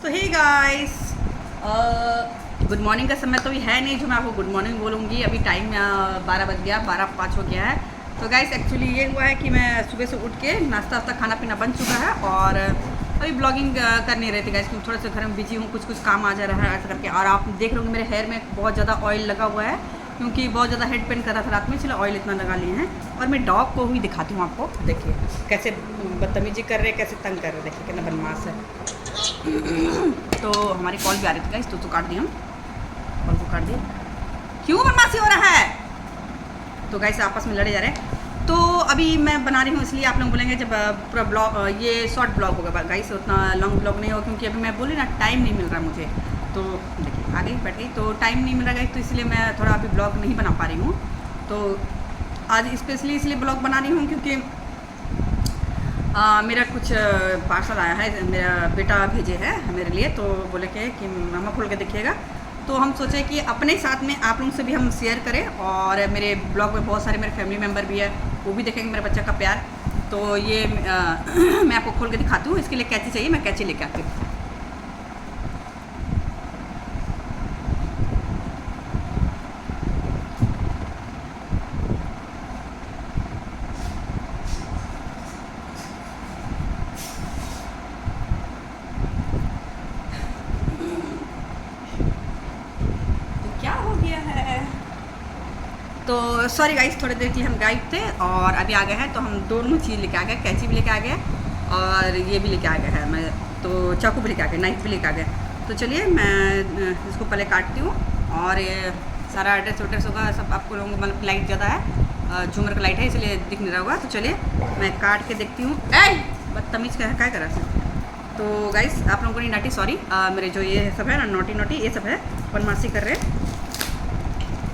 तो hey guys, good morning का समय तो अभी है नहीं जो मैं आपको गुड मॉर्निंग बोलूँगी। अभी टाइम 12 बज गया, 12:05 हो गया है। तो गाइस एक्चुअली ये हुआ है कि मैं सुबह से उठ के नाश्ता वास्ता खाना पीना बन चुका है और अभी ब्लॉगिंग कर नहीं रही थी गाइस, क्योंकि थोड़ा सा घर में बिजी हूँ, कुछ काम आ जा रहा है ऐसा करके। और आप देख रहे होंगे मेरे हेयर में बहुत ज़्यादा ऑयल लगा हुआ है, क्योंकि बहुत ज़्यादा हेड पेन कर रहा था रात में, इसलिए ऑयल इतना लगा लिए हैं। और मैं डॉग को ही दिखाती हूँ आपको, देखिए कैसे बदतमीजी कर रहे हैं, कैसे तंग कर रहे हैं, देखिए कितना बदमाश है। तो हमारी कॉल भी आ रही थी गाइस, तो काट दी, हम कॉल को काट दिए। क्यों बदमाशी हो रहा है? तो गाइस आपस में लड़े जा रहे हैं। तो अभी मैं बना रही हूँ, इसलिए आप लोग बोलेंगे जब पूरा ब्लॉग ये शॉर्ट ब्लॉग होगा गाइस, उतना लॉन्ग ब्लॉग नहीं होगा, क्योंकि अभी मैं बोली ना टाइम नहीं मिल रहा मुझे। तो देखिए आ गई बैठ गई, तो टाइम नहीं मिल रहा गाइस, तो इसलिए मैं थोड़ा अभी ब्लॉग नहीं बना पा रही हूँ। तो आज स्पेशली इसलिए ब्लॉग बना रही हूँ क्योंकि मेरा कुछ पार्सल आया है, मेरा बेटा भेजे है मेरे लिए, तो बोले के कि मामा खोल के देखिएगा। तो हम सोचे कि अपने साथ में आप लोगों से भी हम शेयर करें, और मेरे ब्लॉग में बहुत सारे मेरे फैमिली मेम्बर भी है, वो भी देखेंगे मेरे बच्चा का प्यार। तो ये मैं आपको खोल के दिखाती हूँ। इसके लिए कैंची चाहिए, मैं कैंची लेके आती हूँ। क्या हो गया है? तो सॉरी गाइस, थोड़ी देर के लिए हम गायब थे और अभी आ गए हैं। तो हम दोनों चीज़ लेके आ गए, कैंची भी लेके आ गए और ये भी लेके आ गए हैं, मैं तो चाकू भी लेके आ गए, नाइफ भी लेके आ गए। तो चलिए मैं इसको पहले काटती हूँ, और ये सारा एड्रेस वेड्रेस होगा सब आपको लोगों को, मतलब लाइट ज़्यादा है, झूमर का लाइट है इसलिए दिख नहीं रहा होगा। तो चलिए मैं काट के देखती हूँ। बदतमीज़ क्या करा से। तो गाइस आप लोगों को नहीं नाटी, सॉरी, मेरे जो ये सब है ना नोटी नोटी ये सब है, बदमाशी कर रहे हैं।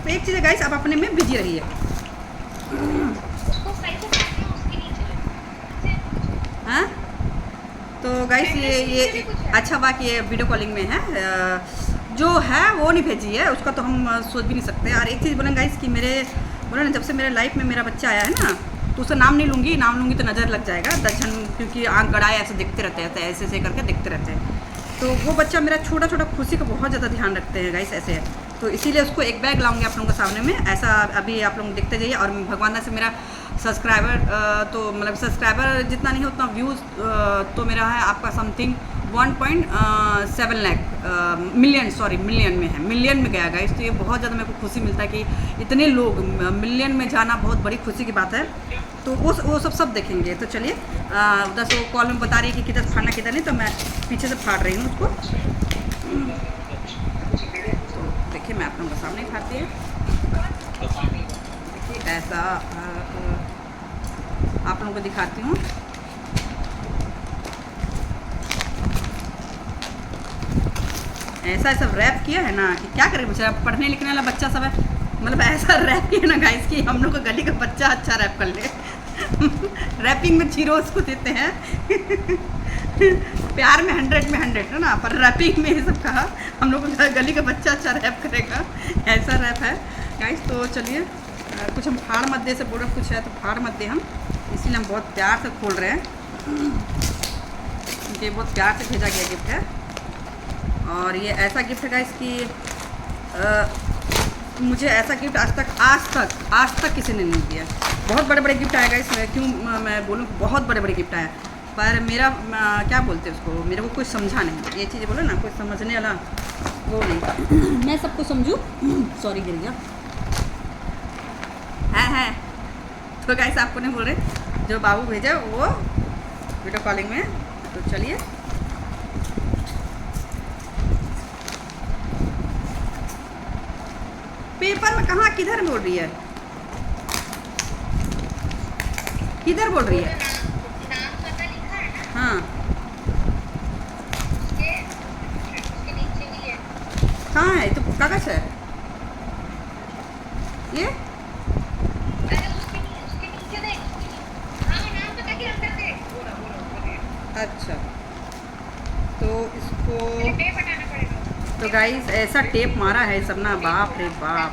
तो एक चीज़ है गाइस, आप अपने में बिजी रहिए। हाँ तो गाइस ये अच्छा बात, ये वीडियो कॉलिंग में है, जो है वो नहीं भेजी है, उसका तो हम सोच भी नहीं सकते। और एक चीज़ बोलें गाइस कि मेरे बोले ना, जब से मेरे लाइफ में मेरा बच्चा आया है ना, तो उसका नाम नहीं लूँगी, नाम लूँगी तो नज़र लग जाएगा दर्शन, क्योंकि आँख गड़ाए ऐसे देखते रहते हैं, ऐसे ऐसे करके देखते रहते हैं। तो वो बच्चा मेरा छोटा छोटा खुशी का बहुत ज़्यादा ध्यान रखते हैं गाइस ऐसे। तो इसीलिए उसको एक बैग लाऊंगी आप लोगों के सामने में, ऐसा अभी आप लोग देखते जाइए। और भगवान से मेरा सब्सक्राइबर तो मतलब सब्सक्राइबर जितना नहीं है उतना व्यूज़ तो मेरा है आपका something 1.7 lakh million, sorry million में है, मिलियन में गया गाइस। तो ये बहुत ज़्यादा मेरे को खुशी मिलता है कि इतने लोग मिलियन में जाना बहुत बड़ी खुशी की बात है। तो वो सब देखेंगे। तो चलिए उधर से वो कॉल में बता रही है कि किधर फाड़ना किधर नहीं, तो मैं पीछे से फाड़ रही हूँ उसको। देखिए मैं आप लोगों के सामने फाड़ती है, देखिए ऐसा आप लोगों को दिखाती हूँ। ऐसा सब रैप किया है ना कि क्या करें, बेचारा पढ़ने लिखने वाला बच्चा सब है, मतलब ऐसा रैप किया ना गाइस कि हम लोग का गली का बच्चा अच्छा रैप कर ले। रैपिंग में 0 उसको देते हैं। प्यार में 100 में 100 है ना, पर रैपिंग में ये सब कहा हम लोग का गली का बच्चा अच्छा रैप करेगा, ऐसा रैप है गाइस। तो चलिए कुछ हम फाड़ मत दे से बोल रहे, कुछ है तो फाड़ मत दे हम, इसीलिए हम बहुत प्यार से खोल रहे हैं, क्योंकि बहुत प्यार से भेजा गया गिफ्ट है। और ये ऐसा गिफ्ट है गाइस कि मुझे ऐसा गिफ्ट आज तक किसी ने नहीं दिया। बहुत बड़े बड़े गिफ्ट आए गाइस, क्यों मैं बोलूँ, बहुत बड़े बड़े गिफ्ट आए, पर मेरा क्या बोलते हैं उसको, मेरे को कुछ समझा नहीं। ये चीज़ बोलो ना, कुछ समझने वाला वो नहीं। मैं सबको समझूँ, सॉरी गिर गया है। तो गाइस आपको नहीं बोल रहे, जो बाबू भेजा वो वीडियो कॉलिंग में। तो चलिए पेपर में कहाँ किधर बोल रही है, किधर बोल रही है? हाँ कहाँ है? तो कागज है ये। अच्छा तो इसको तो गाइस ऐसा टेप मारा है सब ना, बाप रे बाप।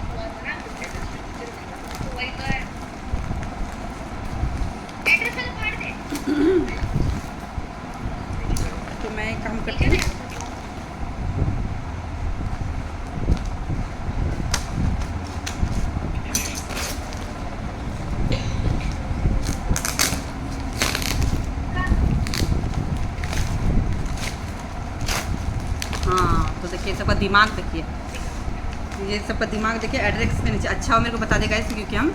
तो मैं एक काम करती हूँ, हाँ तो देखिए सबका दिमाग देखिए, ये सबका दिमाग देखिए एड्रेस के नीचे अच्छा हो मेरे को बता देगा इसे, क्योंकि हम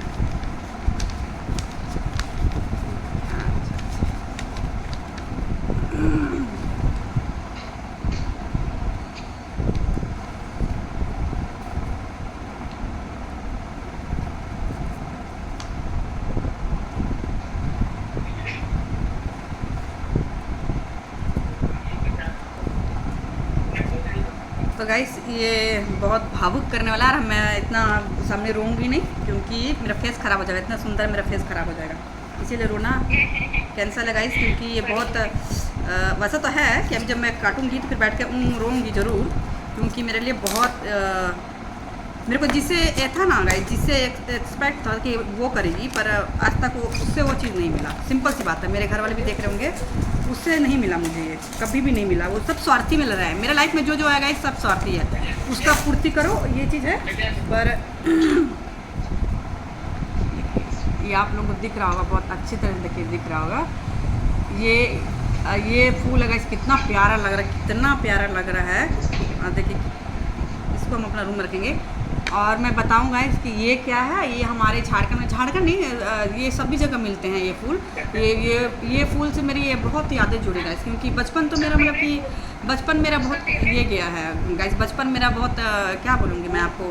तो गाइस ये बहुत भावुक करने वाला है। मैं इतना सामने रोऊंगी नहीं क्योंकि मेरा फेस ख़राब हो जाएगा, इतना सुंदर मेरा फेस ख़राब हो जाएगा, इसीलिए रोना कैंसल है गाइस। क्योंकि ये बहुत वैसा तो है कि अभी जब मैं काटूंगी तो फिर बैठ के रोऊंगी ज़रूर, क्योंकि मेरे लिए बहुत मेरे को जिससे ये था ना गाइस, जिससे एक्सपेक्ट था कि वो करेगी, पर आज तक वो उससे वो चीज़ नहीं मिला। सिंपल सी बात है, मेरे घर वाले भी देख रहे होंगे, उससे नहीं मिला मुझे, ये कभी भी नहीं मिला। वो सब स्वार्थी मिल रहा है मेरे लाइफ में, जो जो आएगा सब स्वार्थी है, उसका पूर्ति करो, ये चीज़ है। पर ये आप लोगों को दिख रहा होगा, बहुत अच्छी तरह देखिए दिख रहा होगा। ये फूल है गाइस, कितना प्यारा लग रहा है, कितना प्यारा लग रहा है। देखिए इसको हम अपना रूम में रखेंगे। और मैं बताऊँ गाइस कि ये क्या है, ये हमारे झारखंड में, झारखंड नहीं, ये सभी जगह मिलते हैं ये फूल। ये फूल से मेरी ये बहुत यादें जुड़ी गाइस, क्योंकि बचपन तो मेरा मतलब कि बचपन मेरा बहुत ये गया है गाइस, बचपन मेरा बहुत क्या बोलूँगी मैं आपको,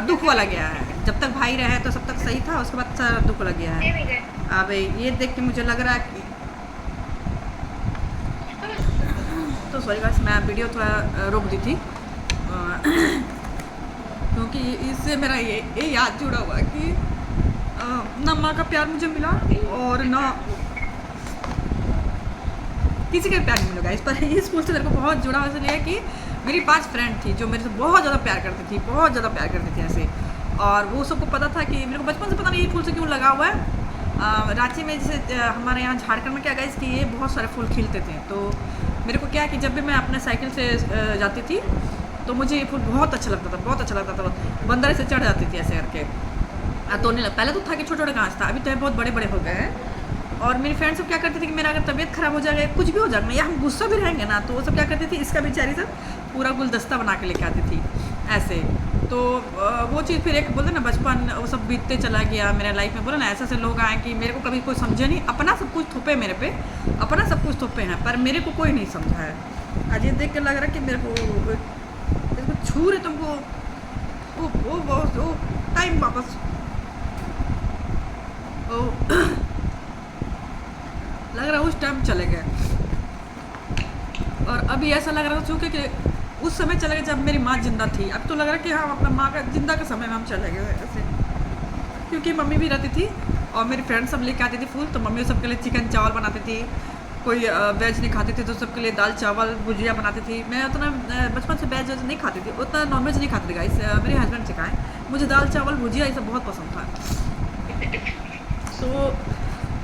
दुख वाला गया है। जब तक भाई रहे तो सब तक सही था, उसके बाद सारा दुख वाला गया है। अब ये देख के मुझे लग रहा है कि तो सॉरी गाइस, मैं वीडियो थोड़ा रोक दी थी क्योंकि इससे मेरा ये याद जुड़ा हुआ कि ना माँ का प्यार मुझे मिला और ना किसी का प्यार नहीं मिला गाइस। पर इस स्कूल से मेरे को बहुत जुड़ा हुआ इसलिए कि मेरी 5 फ्रेंड थी जो मेरे से बहुत ज़्यादा प्यार करती थी, बहुत ज़्यादा प्यार करती थी ऐसे। और वो सबको पता था कि मेरे को बचपन से पता नहीं ये फूल से क्यों लगा हुआ है। रांची में जैसे हमारे यहाँ झारखंड में क्या गाइस कि ये बहुत सारे फूल खिलते थे, तो मेरे को क्या कि जब भी मैं अपने साइकिल से जाती थी तो मुझे ये फूल बहुत अच्छा लगता था, बहुत अच्छा लगता था। बंदर से चढ़ जाती थी ऐसे करके, तो नहीं लगता। पहले तो था कि छोटे छोटे घास था, अभी तो है बहुत बड़े बड़े हो गए हैं। और मेरी फ्रेंड सब क्या करती थी कि मेरा अगर तबीयत खराब हो जाएगा, कुछ भी हो जाएगा या हम गुस्सा भी रहेंगे ना, तो वो सब क्या करती थी, इसका बेचारी सब पूरा गुलदस्ता बना के लेके आती थी ऐसे। तो वो चीज़ फिर एक बोलते ना बचपन वो सब बीतते चला गया मेरे लाइफ में। बोला ना ऐसे ऐसे लोग आए कि मेरे को कभी कोई समझे नहीं, अपना सब कुछ थोपे मेरे पे, अपना सब कुछ थोपे हैं, पर मेरे को कोई नहीं समझा है। आज ये देख के लग रहा है कि मेरे को छू रहे तुमको वो टाइम वापस लग रहा है उस टाइम चले गए। और अभी ऐसा लग रहा है चूँकि कि उस समय चले गए जब मेरी माँ जिंदा थी। अब तो लग रहा है कि हाँ अपना माँ का जिंदा के समय में हम चले गए ऐसे, क्योंकि मम्मी भी रहती थी और मेरी फ्रेंड सब लेके आती थी फूल, तो मम्मी सबके लिए चिकन चावल बनाती थी। कोई वेज नहीं खाती थी तो सबके लिए दाल चावल भुजिया बनाती थी। मैं उतना बचपन से वेज नहीं खाती थी, उतना नॉनवेज नहीं खाती थी गाइस, मेरे हस्बैंड सिखाए। मुझे दाल चावल भुजिया ये सब बहुत पसंद था, तो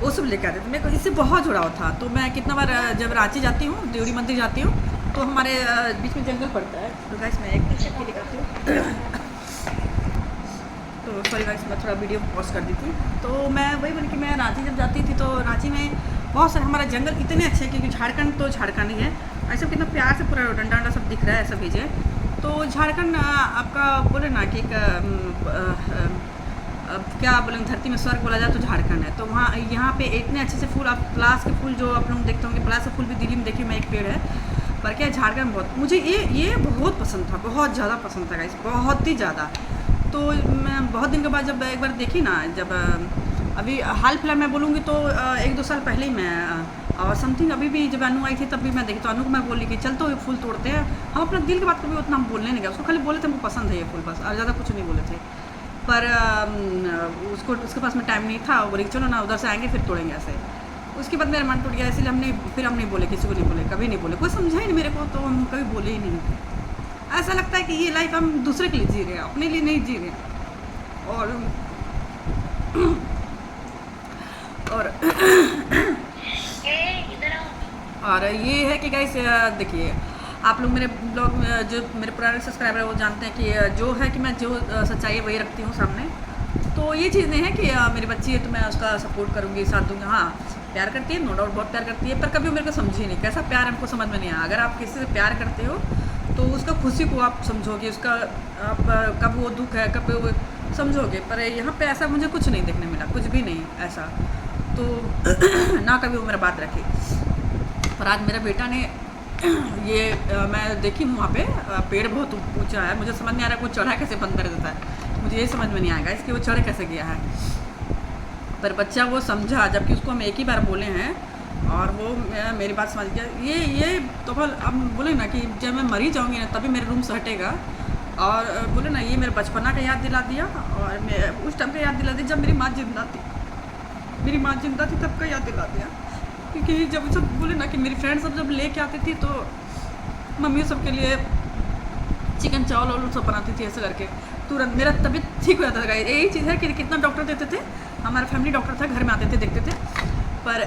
वो सब लेके आते थे। मेरे को इससे बहुत जुड़ाव था। तो मैं कितना बार जब रांची जाती हूँ, देवरी मंदिर जाती हूँ, तो हमारे बीच में जंगल पड़ता है। तो गाइस मैं एक शक्ति दिखाती हूँ तो सॉरी गाइस, मैं थोड़ा वीडियो पॉज कर दी थी। तो मैं वही बोली कि मैं रांची जब जाती थी तो रांची में बहुत सारे हमारा जंगल इतने अच्छे हैं, क्योंकि झारखंड तो झारखंड ही है। ऐसा कितना प्यार से पूरा डंडा डंडा सब दिख रहा है, ऐसा भेजे। तो झारखंड आपका बोले ना कि क्या बोलेंगे, धरती में स्वर्ग बोला जाए तो झारखंड है। तो वहाँ यहाँ पे इतने अच्छे से फूल, आप पलास के फूल जो आप लोग देखते होंगे, पलास के फूल भी दिल्ली में देखिए मैं एक पेड़ है, पर क्या झारखंड में बहुत मुझे ये बहुत पसंद था, बहुत ज़्यादा पसंद था गाइस, बहुत ही ज़्यादा। तो मैं बहुत दिन के बाद जब एक बार देखी ना, जब अभी हाल फिलहाल मैं बोलूँगी तो 1-2 साल पहले ही मैं और समथिंग अभी भी जब अनु आई थी तब भी मैं देखी, तो अनु को मैं बोली कि चल तो ये फूल तोड़ते हैं। हम अपना दिल की बात कभी उतना हम बोलने नहीं गए, उसको खाली बोले थे हमको पसंद है ये फूल, बस, और ज़्यादा कुछ नहीं बोले थे। पर उसको उसके पास में टाइम नहीं था, वो बोले चलो ना उधर से आएंगे फिर तोड़ेंगे ऐसे। उसके बाद मेरा मन टूट गया, इसलिए हम नहीं बोले, किसी को नहीं बोले, कभी नहीं बोले, कोई समझा ही नहीं मेरे को, तो हम कभी बोले ही नहीं। ऐसा लगता है कि ये लाइफ हम दूसरे के लिए जी रहे हैं, अपने लिए नहीं जी रहे। और ये है कि गाइस देखिए, आप लोग मेरे ब्लॉग में जो मेरे पुराने सब्सक्राइबर है वो जानते हैं कि जो है कि मैं जो सच्चाई है वही रखती हूँ सामने। तो ये चीज़ नहीं है कि मेरी बच्ची है तो मैं उसका सपोर्ट करूँगी, साथ दूँगी। हाँ प्यार करती है, नो डाउट बहुत प्यार करती है, पर कभी मेरे को समझी नहीं कैसा प्यार, हमको समझ में नहीं आया। अगर आप किसी से प्यार करते हो तो उसका खुशी को आप समझोगे, उसका आप कब वो दुख है कब वो समझोगे। पर यहाँ पे ऐसा मुझे कुछ नहीं देखने मिला, कुछ भी नहीं ऐसा। तो ना कभी वो मेरा बात रखी। पर आज मेरा बेटा ने ये मैं देखी हूँ वहाँ पे पेड़ बहुत ऊंचा है, मुझे समझ नहीं आ रहा वो चढ़ा कैसे बंद कर देता है, मुझे ये समझ में नहीं आएगा इसकी वो चढ़ कैसे गया है। पर बच्चा वो समझा, जबकि उसको हम एक ही बार बोले हैं और वो मेरी बात समझ गया। ये तो अब बोले ना कि जब मैं मरी जाऊँगी ना तभी मेरे रूम से हटेगा। और बोले ना ये मेरे बचपना का याद दिला दिया और मैं उस टाइम का याद दिला दिया जब मेरी माँ जिंदा थी, मेरी माँ जिंदा थी तब का याद दिला दिया। क्योंकि जब सब बोले ना कि मेरी फ्रेंड सब जब लेके आती थी तो मम्मी सबके लिए चिकन चावल और सब बनाती थी, ऐसे करके तुरंत मेरा तबीयत ठीक हो जाता था। यही चीज़ है कि कितना डॉक्टर देते थे, हमारा फैमिली डॉक्टर था, घर में आते थे देखते थे। पर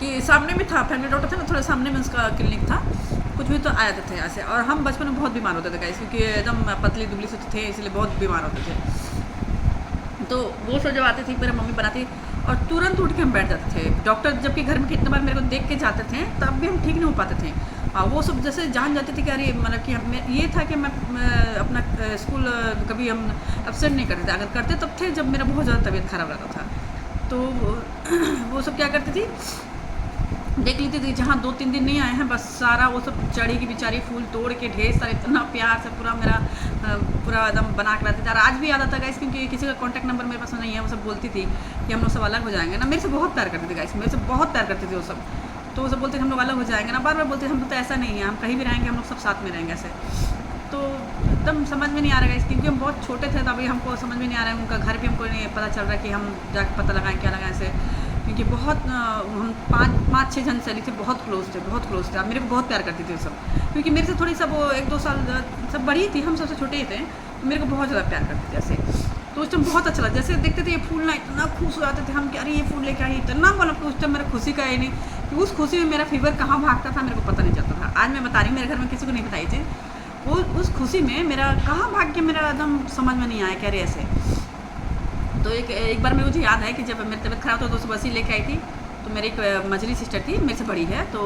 कि सामने में था फैमिली डॉक्टर था ना, थोड़ा सामने में उसका क्लिनिक था, कुछ भी तो आ जाते थे ऐसे। और हम बचपन में बहुत बीमार होते थे गाइस, क्योंकि एकदम पतली दुबली से थे इसलिए बहुत बीमार होते थे। तो वो सब जब आती थी मेरी मम्मी बनाती और तुरंत उठ के हम बैठ जाते थे। डॉक्टर जबकि घर में कितने बार मेरे को देख के जाते थे तब भी हम ठीक नहीं हो पाते थे। वो सब जैसे जान जाते थे कि अरे मतलब कि हम ये था कि मैं अपना स्कूल कभी हम एब्सेंट नहीं करते थे, अगर करते तब थे जब मेरा बहुत ज़्यादा तबीयत ख़राब रहता था। तो वो सब क्या करती थी, देख लेती थी जहाँ 2-3 दिन नहीं आए हैं बस सारा वो सब चढ़ी की बेचारी फूल तोड़ के ढेर सारे इतना प्यार से पूरा मेरा पूरा एकदम बना के लाती थी। और आज भी याद आता गाइस, क्योंकि किसी का कांटेक्ट नंबर मेरे पास नहीं है। वो सब बोलती थी कि हम लोग सब अलग हो जाएंगे ना, मेरे से बहुत प्यार करती थी गाइस, मेरे से बहुत प्यार करती थी वो सब। तो वो सब बोलते थे हम लोग अलग हो जाएंगे ना, बार बार बोलते हम लोग तो ऐसा नहीं है, हम कहीं भी रहेंगे हम लोग सब साथ में रहेंगे ऐसे। तो एकदम समझ में नहीं आ रहा है क्योंकि हम बहुत छोटे थे तभी हमको समझ में नहीं आ रहा है, उनका घर भी हमको नहीं पता चल रहा कि हम जाके पता लगाएं क्या लगाएं ऐसे। क्योंकि बहुत हम 5-6 जन सहेली थे, बहुत क्लोज थे, बहुत क्लोज थे। अब मेरे को बहुत प्यार करती थी वो सब, क्योंकि मेरे से थोड़ी सब 1-2 साल सब बड़ी थी, हम सबसे छोटे ही थे, तो मेरे को बहुत ज़्यादा प्यार करते थे ऐसे। तो उस टाइम बहुत अच्छा लगा, जैसे देखते थे ये फूल ना इतना खुश हो जाते थे हम कि अरे ये फूल लेके आई, इतना मतलब उस टाइम मेरा खुशी का ही नहीं कि उस खुशी में मेरा फीवर कहाँ भागता था मेरे को पता नहीं चलता था। आज मैं बता रही हूँ, मेरे घर में किसी को नहीं बताई थी वो उस खुशी में मेरा कहाँ भाग के मेरा एकदम समझ में नहीं आया कह रहे ऐसे। तो एक बार मुझे याद है कि जब मेरी तबीयत खराब था तो सुबह से लेके आई थी, तो मेरी एक मजली सिस्टर थी मेरे से बड़ी है, तो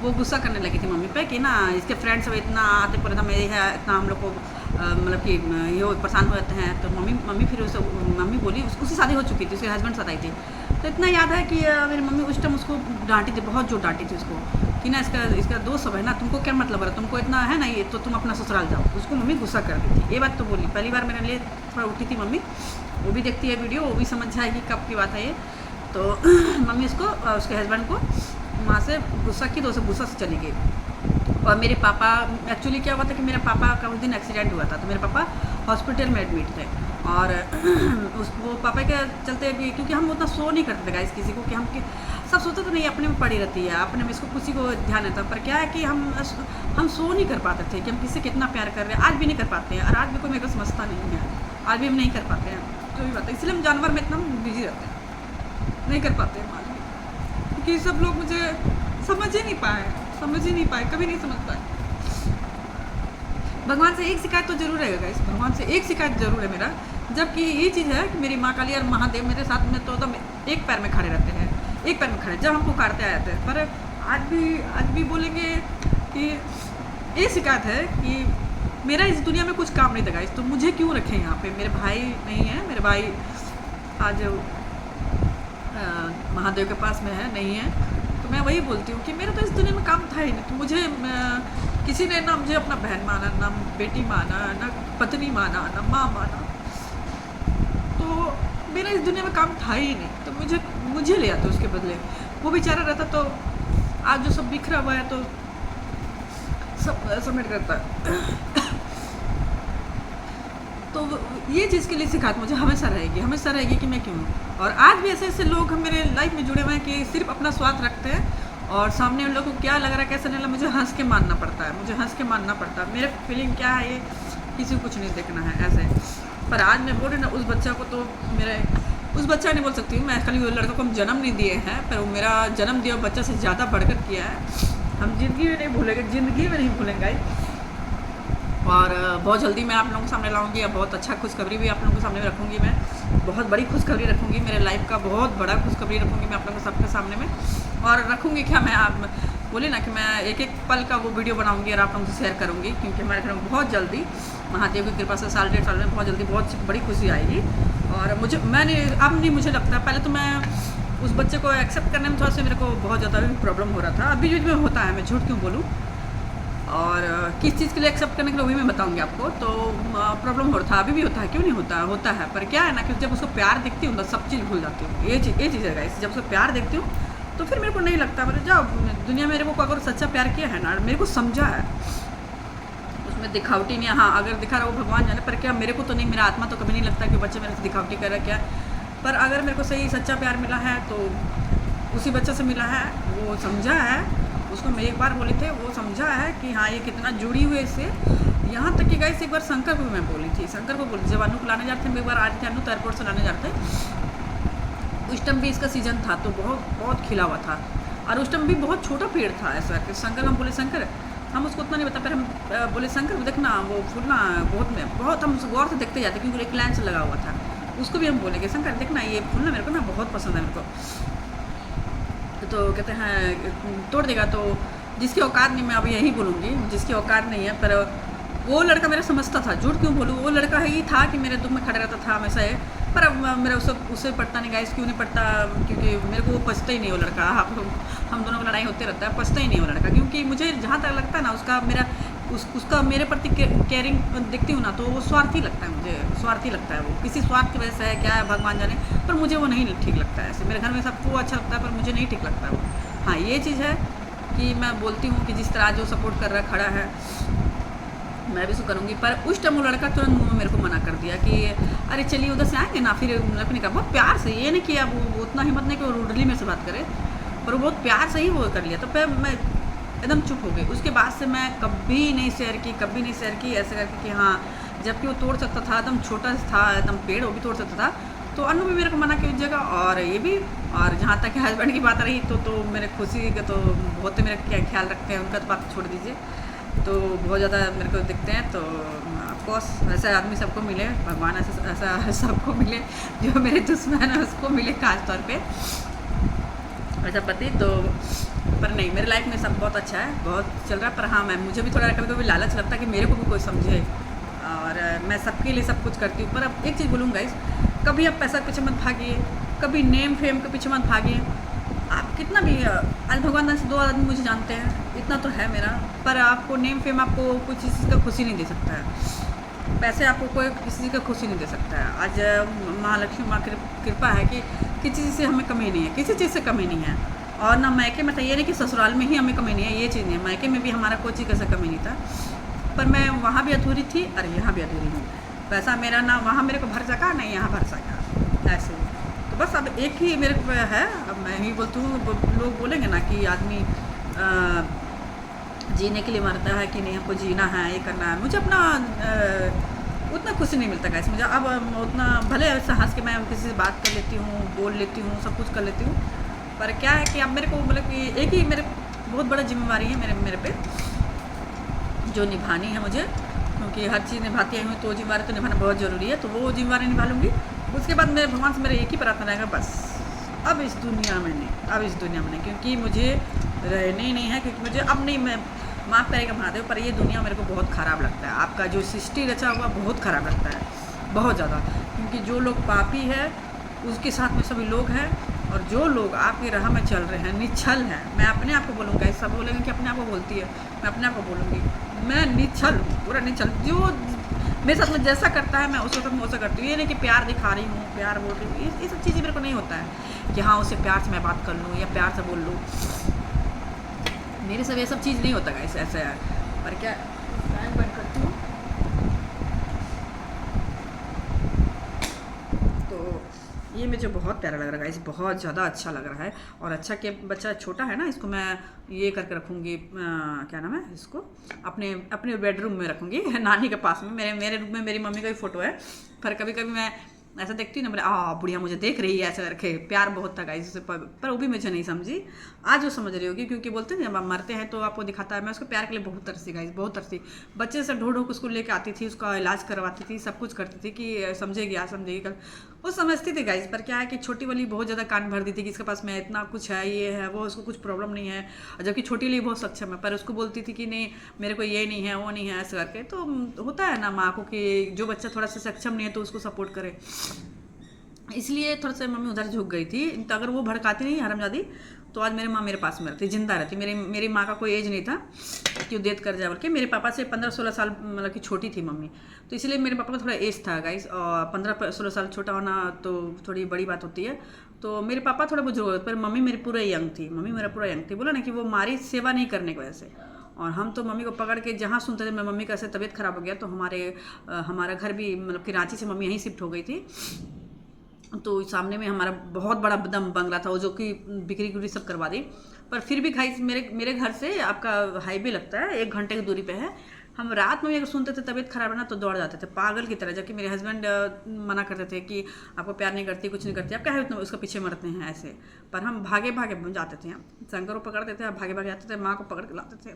वो गुस्सा करने लगी थी मम्मी पे कि ना इसके फ्रेंड्स सब इतना आते पूरे मेरे है इतना हम लोग को मतलब कि ये परेशान हो जाते हैं। तो मम्मी फिर उसे मम्मी बोली उसकी शादी हो चुकी थी, उसके हस्बैंड साथ आई थी। तो इतना याद है कि मेरी मम्मी उस टाइम उसको डांटी थी, बहुत जोर डांटी थी उसको कि ना इसका दोस्त सब है ना, तुमको क्या मतलब है, तुमको इतना है ना ये तो तुम अपना ससुराल जाओ। उसको मम्मी गुस्सा कर दी थी, ये बात तो बोली। पहली बार मेरे लिए थोड़ा उठी थी मम्मी, वो भी देखती है वीडियो, वो भी समझ जाएगी कब की बात है ये। तो मम्मी उसको उसके हस्बैंड को वहाँ से गुस्सा की तो उसे गुस्सा से चली गई। और मेरे पापा एक्चुअली क्या हुआ था कि मेरे पापा का उस दिन एक्सीडेंट हुआ था, तो मेरे पापा हॉस्पिटल में एडमिट थे। और वो पापा के चलते भी क्योंकि हम उतना सो नहीं करते थे गाइस किसी को कि हम सब सोचते तो नहीं अपने में पड़ी रहती है, अपने में इसको किसी को ध्यान रहता। पर क्या है कि हम सो नहीं कर पाते थे कि हम किसी कितना प्यार कर रहे हैं, आज भी नहीं कर पाते हैं। और आज भी कोई मेरे को समझता नहीं है, आज भी हम नहीं कर पाते हैं, जो भी बात है। इसलिए हम जानवर में इतना बिजी रहते हैं, नहीं कर पाते हैं आज भी, क्योंकि सब लोग मुझे समझ ही नहीं पाए, कभी नहीं समझ पाए। भगवान से एक शिकायत तो जरूर रहेगा गाइस, भगवान से एक शिकायत जरूर है मेरा, जबकि ये चीज़ है कि मेरी माँ काली और महादेव मेरे साथ में तो एकदम एक पैर में खड़े रहते हैं, एक पैर में खड़े जब हमको काटते आए थे। पर आज भी बोलेंगे कि ये शिकायत है कि मेरा इस दुनिया में कुछ काम नहीं था गाइस, तो मुझे क्यों रखें यहाँ पे। मेरे भाई नहीं है, मेरे भाई आज महादेव के पास में है, नहीं है। तो मैं वही बोलती हूँ कि मेरा तो इस दुनिया में काम था ही नहीं, तो मुझे किसी ने ना मुझे अपना बहन माना, ना बेटी माना, ना पत्नी माना, ना माँ माना, तो मेरा इस दुनिया में काम था ही नहीं। तो मुझे ले आते उसके बदले, वो बेचारा रहता तो आज जो सब बिखरा हुआ है तो सब समेट करता। तो ये चीज़ के लिए शिकायत मुझे हमेशा रहेगी कि मैं क्यों हूँ। और आज भी ऐसे लोग हम मेरे लाइफ में जुड़े हुए हैं कि सिर्फ अपना स्वार्थ रखते हैं और सामने उन लोगों को क्या लग रहा है कैसा नहीं लग रहा मुझे हंस के मानना पड़ता है, मेरे फीलिंग क्या है ये किसी को कुछ नहीं देखना है ऐसे। पर आज मैं बोल रही ना उस बच्चा को, तो उस बच्चा नहीं बोल सकती हूँ मैं, खाली वो लड़का को हम जन्म नहीं दिए हैं, पर वो मेरा जन्म दिया बच्चा से ज़्यादा बढ़कर किया है। हम ज़िंदगी में नहीं भूलेंगे। और बहुत जल्दी मैं आप लोगों के सामने लाऊंगी, अब बहुत अच्छा खुशखबरी भी आप लोगों के सामने रखूँगी, मैं बहुत बड़ी खुशखबरी रखूँगी, मेरे लाइफ का बहुत बड़ा खुशखबरी रखूँगी मैं आप लोगों के सबके सामने में। और रखूँगी क्या मैं आप बोली ना कि मैं एक एक पल का वो वीडियो बनाऊंगी और आप लोगों से शेयर करूंगी, क्योंकि हमारे घर में बहुत जल्दी महादेव की कृपा से 1.5 साल में बहुत जल्दी बहुत बड़ी खुशी आएगी। और अब नहीं मुझे लगता, पहले तो मैं उस बच्चे को एक्सेप्ट करने में थोड़ा सा मेरे को बहुत ज़्यादा भी प्रॉब्लम हो रहा था, अभी भी में होता है, मैं झूठ क्यों बोलूँ। और किस चीज़ के लिए एक्सेप्ट करने के लिए वही मैं बताऊंगी आपको। तो प्रॉब्लम हो रहा था, अभी भी होता है, क्यों नहीं होता है। पर क्या है ना कि जब उसको प्यार देखती हूँ तो सब चीज़ भूल जाती हूँ। ये चीज़ है गाइस, जब उसको प्यार देखती हूँ तो फिर मेरे को नहीं लगता, मतलब जाओ दुनिया मेरे को अगर सच्चा प्यार किया है ना, मेरे को समझा है, उसमें दिखावटी नहीं। हाँ, अगर दिखा रहा हो भगवान जाने, पर क्या मेरे को तो नहीं, मेरा आत्मा तो कभी नहीं लगता कि बच्चे मेरे से दिखावटी कर रहा क्या। पर अगर मेरे को सही सच्चा प्यार मिला है तो उसी बच्चे से मिला है, वो समझा है, उसको मैं एक बार बोले थे, वो समझा है कि हाँ ये कितना जुड़ी हुई इससे। यहाँ तक कि गाइस एक बार शंकर को भी मैं बोली थी, शंकर को बोली जब अनु को लाने जाते थे, एक बार आ रहे थे अनु तो एयरपोर्ट से लाने जाते, उस टाइम भी इसका सीजन था तो बहुत खिला हुआ था, और उस टाइम भी बहुत छोटा पेड़ था ऐसा कि शंकर, हम बोले शंकर, हम उसको उतना नहीं बता, पर हम बोले शंकर देखना वो फूल ना बहुत हम गौर से देखते जाते क्योंकि एक लाइन से लगा हुआ था। उसको भी हम बोले कि शंकर देखना ये फूल ना मेरे को ना बहुत पसंद है मेरे को। तो कहते हैं तोड़ देगा, तो जिसकी औकात नहीं, मैं अभी यही बोलूँगी, जिसकी औकात नहीं है। पर वो लड़का मेरा समझता था, झूठ क्यों बोलूँ, वो लड़का ही था कि मेरे दुख में खड़ा रहता था हमेशा है। पर अब मेरा उससे पड़ता नहीं गाइस, क्यों नहीं पड़ता, क्योंकि मेरे को वो पछता ही नहीं वो लड़का। हम दोनों का लड़ाई होते रहता है, पछता ही नहीं वो लड़का, क्योंकि मुझे जहाँ तक लगता है ना उसका मेरे प्रति केयरिंग देखती हूँ ना, तो वो स्वार्थी लगता है, मुझे स्वार्थी लगता है। वो किसी स्वार्थ की वजह से है क्या है भगवान जाने, पर मुझे वो नहीं ठीक लगता है। ऐसे मेरे घर में सबको अच्छा लगता है, पर मुझे नहीं ठीक लगता वो। हाँ, ये चीज़ है कि मैं बोलती हूँ कि जिस तरह जो सपोर्ट कर रहा खड़ा है, मैं भी उसको करूँगी। पर उस टाइम वो लड़का तुरंत मुँह में मेरे को मना कर दिया कि अरे चलिए उधर से आएंगे ना, फिर लड़के का बहुत प्यार से, ये नहीं किया वो उतना हिम्मत नहीं कि वो रूडली में से बात करे, पर वो बहुत प्यार से ही वो कर लिया। तो फिर मैं एकदम चुप हो गई। उसके बाद से मैं कभी नहीं शेयर की ऐसे करके कि हाँ, जबकि वो तोड़ सकता था, एकदम छोटा था, एकदम पेड़ वो भी तोड़ सकता था। तो अनु भी मेरे को मना की उस जगह, और ये भी। और जहाँ तक हस्बैंड की बात रही तो मेरे खुशी का तो बहुत मेरे क्या ख्याल रखते हैं, उनका तो बात छोड़ दीजिए, तो बहुत ज़्यादा मेरे को दिखते हैं। तो ऑफकोर्स ऐसा आदमी सबको मिले, भगवान ऐसा सबको मिले, जो मेरे दुश्मन है उसको मिले खास तौर पे ऐसा पति। तो पर नहीं, मेरे लाइफ में सब बहुत अच्छा है, बहुत चल रहा है। पर हाँ, मुझे भी थोड़ा कभी कभी लालच लगता है कि मेरे को भी कोई समझे, और मैं सबके लिए सब कुछ करती हूँ। पर अब एक चीज़ बोलूँ गाइस, कभी आप पैसा के पीछे मत भागिए, कभी नेम फेम के पीछे मत भागिए। आप कितना भी आज भगवान से 2 आदमी मुझे जानते हैं, इतना तो है मेरा, पर आपको नेम फेम आपको कोई चीज़ का खुशी नहीं दे सकता है, पैसे आपको कोई किसी चीज़ का खुशी नहीं दे सकता है। आज महालक्ष्मी माँ की कृपा है कि किसी चीज़ से हमें कमी नहीं है, किसी चीज़ से कमी नहीं है। और ना मैके में, ये नहीं कि ससुराल में ही हमें कमी नहीं है, ये चीज़ नहीं है, मैके में भी हमारा कोई चीज़ का कमी नहीं था। पर मैं वहाँ भी अधूरी थी और यहाँ भी अधूरी हूँ। पैसा मेरा ना वहाँ मेरे को भर सका, नहीं यहाँ भर सका, ऐसे ही। तो बस अब एक ही मेरे को है, अब मैं ही बोलती हूँ। लोग बोलेंगे ना कि आदमी जीने के लिए मरता है कि नहीं, हमको जीना है, ये करना है। मुझे अपना उतना खुशी नहीं मिलता गाइस मुझे अब उतना, भले ऐसा हंस के मैं किसी से बात कर लेती हूँ, बोल लेती हूँ, सब कुछ कर लेती हूँ, पर क्या है कि अब मेरे को मतलब कि एक ही मेरे बहुत बड़ा जिम्मेवारी है मेरे पे जो निभानी है मुझे, क्योंकि हर चीज़ निभाती आई हूँ तो जिम्मेवारी तो निभाना बहुत ज़रूरी है। तो वो जिम्मेवारी निभा लूँगी। उसके बाद मेरे भगवान से मेरा एक ही प्रार्थना रहेगा, बस अब इस दुनिया में नहीं, क्योंकि मुझे रहने ही नहीं है, क्योंकि मुझे अब नहीं, मैं माफ़ करेगा महादेव, पर ये दुनिया मेरे को बहुत ख़राब लगता है। आपका जो सृष्टि रचा हुआ बहुत ख़राब लगता है, बहुत ज़्यादा, क्योंकि जो लोग पापी है उसके साथ में सभी लोग हैं, और जो लोग आपकी राह में चल रहे हैं निश्चल हैं। मैं अपने आप को बोलूँगा, सब बोलेंगे कि अपने आप को बोलती है, मैं अपने आप को बोलूँगी, मैं निश्चल हूँ, पूरा निश्चल। जो मेरे साथ में जैसा करता है मैं उस वक्त में वैसा करती हूँ। ये नहीं कि प्यार दिखा रही हूँ, प्यार बोल रही हूँ, ये सब चीज़ें मेरे को नहीं होता है कि हाँ उससे प्यार से मैं बात कर लूँ या प्यार से बोल लूँ। मेरे सब ये सब चीज़ नहीं होता गाइस, ऐसा है। पर क्या टाइम बंद करती हूँ, तो ये मुझे बहुत प्यारा लग रहा है गाइस, बहुत ज़्यादा अच्छा लग रहा है। और अच्छा कि बच्चा छोटा है ना, इसको मैं ये करके रखूँगी, क्या नाम है इसको, अपने बेडरूम में रखूँगी, नानी के पास में। मेरे रूम में मेरी मम्मी का भी फ़ोटो है, पर कभी कभी मैं ऐसा देखती हूँ ना, बोले बुढ़िया मुझे देख रही है ऐसा करके। प्यार बहुत था गाइस उससे, पर वो भी मुझे नहीं समझी, आज वो समझ रही होगी, क्योंकि बोलते हैं जब आप मरते हैं तो आपको दिखाता है। मैं उसको प्यार के लिए बहुत तरसी गाइस, बहुत तरसी। बच्चे से ढो ढो उसको लेके आती थी, उसका इलाज करवाती थी, सब कुछ करती थी कि समझेगी आज समझेगी कल। वो समझती थी गाइस, पर क्या है कि छोटी वाली बहुत ज़्यादा कान भर दी थी कि इसके पास में इतना कुछ है, ये है वो, उसको कुछ प्रॉब्लम नहीं है, जबकि छोटी वाली बहुत सक्षम है, पर उसको बोलती थी कि नहीं मेरे को ये नहीं है वो नहीं है, ऐसे करके। तो होता है ना माँ को कि जो बच्चा थोड़ा सा सक्षम नहीं है तो उसको सपोर्ट करे, इसलिए थोड़ा सा मम्मी उधर झुक गई थी। तो अगर वो भड़काती नहीं हरामजादी तो आज मेरी माँ मेरे पास में रहती, जिंदा रहती। मेरी माँ का कोई एज नहीं था कि वो डेथ कर जाए, बल्कि मेरे पापा से 15-16 साल मतलब कि छोटी थी मम्मी, तो इसलिए मेरे पापा का थोड़ा एज था गाइस। और 15-16 साल छोटा होना तो थोड़ी बड़ी बात होती है। तो मेरे पापा थोड़ा बुजुर्ग, पर मम्मी मेरी पूरा यंग थी, मम्मी मेरा पूरा यंग थी। बोला ना कि वो हमारी सेवा नहीं करने की वजह से, और हम तो मम्मी को पकड़ के जहाँ सुनते थे, मैं मम्मी का ऐसे तबीयत खराब हो गया तो हमारा घर भी मतलब कि रांची से मम्मी यहीं शिफ्ट हो गई थी। तो सामने में हमारा बहुत बड़ा दम बंगला था, वो जो कि बिक्री सब करवा दी। पर फिर भी खाई मेरे घर से आपका हाईवे लगता है, 1 घंटे की दूरी पे है। हम रात में अगर सुनते थे तबीयत खराब है ना तो दौड़ जाते थे पागल की तरह, जबकि मेरे हस्बैंड मना करते थे कि आपको प्यार नहीं करती, कुछ नहीं करती, आप क्या है उतना उसका पीछे मरते हैं ऐसे। पर हम भागे भागे जाते थे, शंकर को पकड़ते थे, भागे भागे आते थे, माँ को पकड़ के लाते थे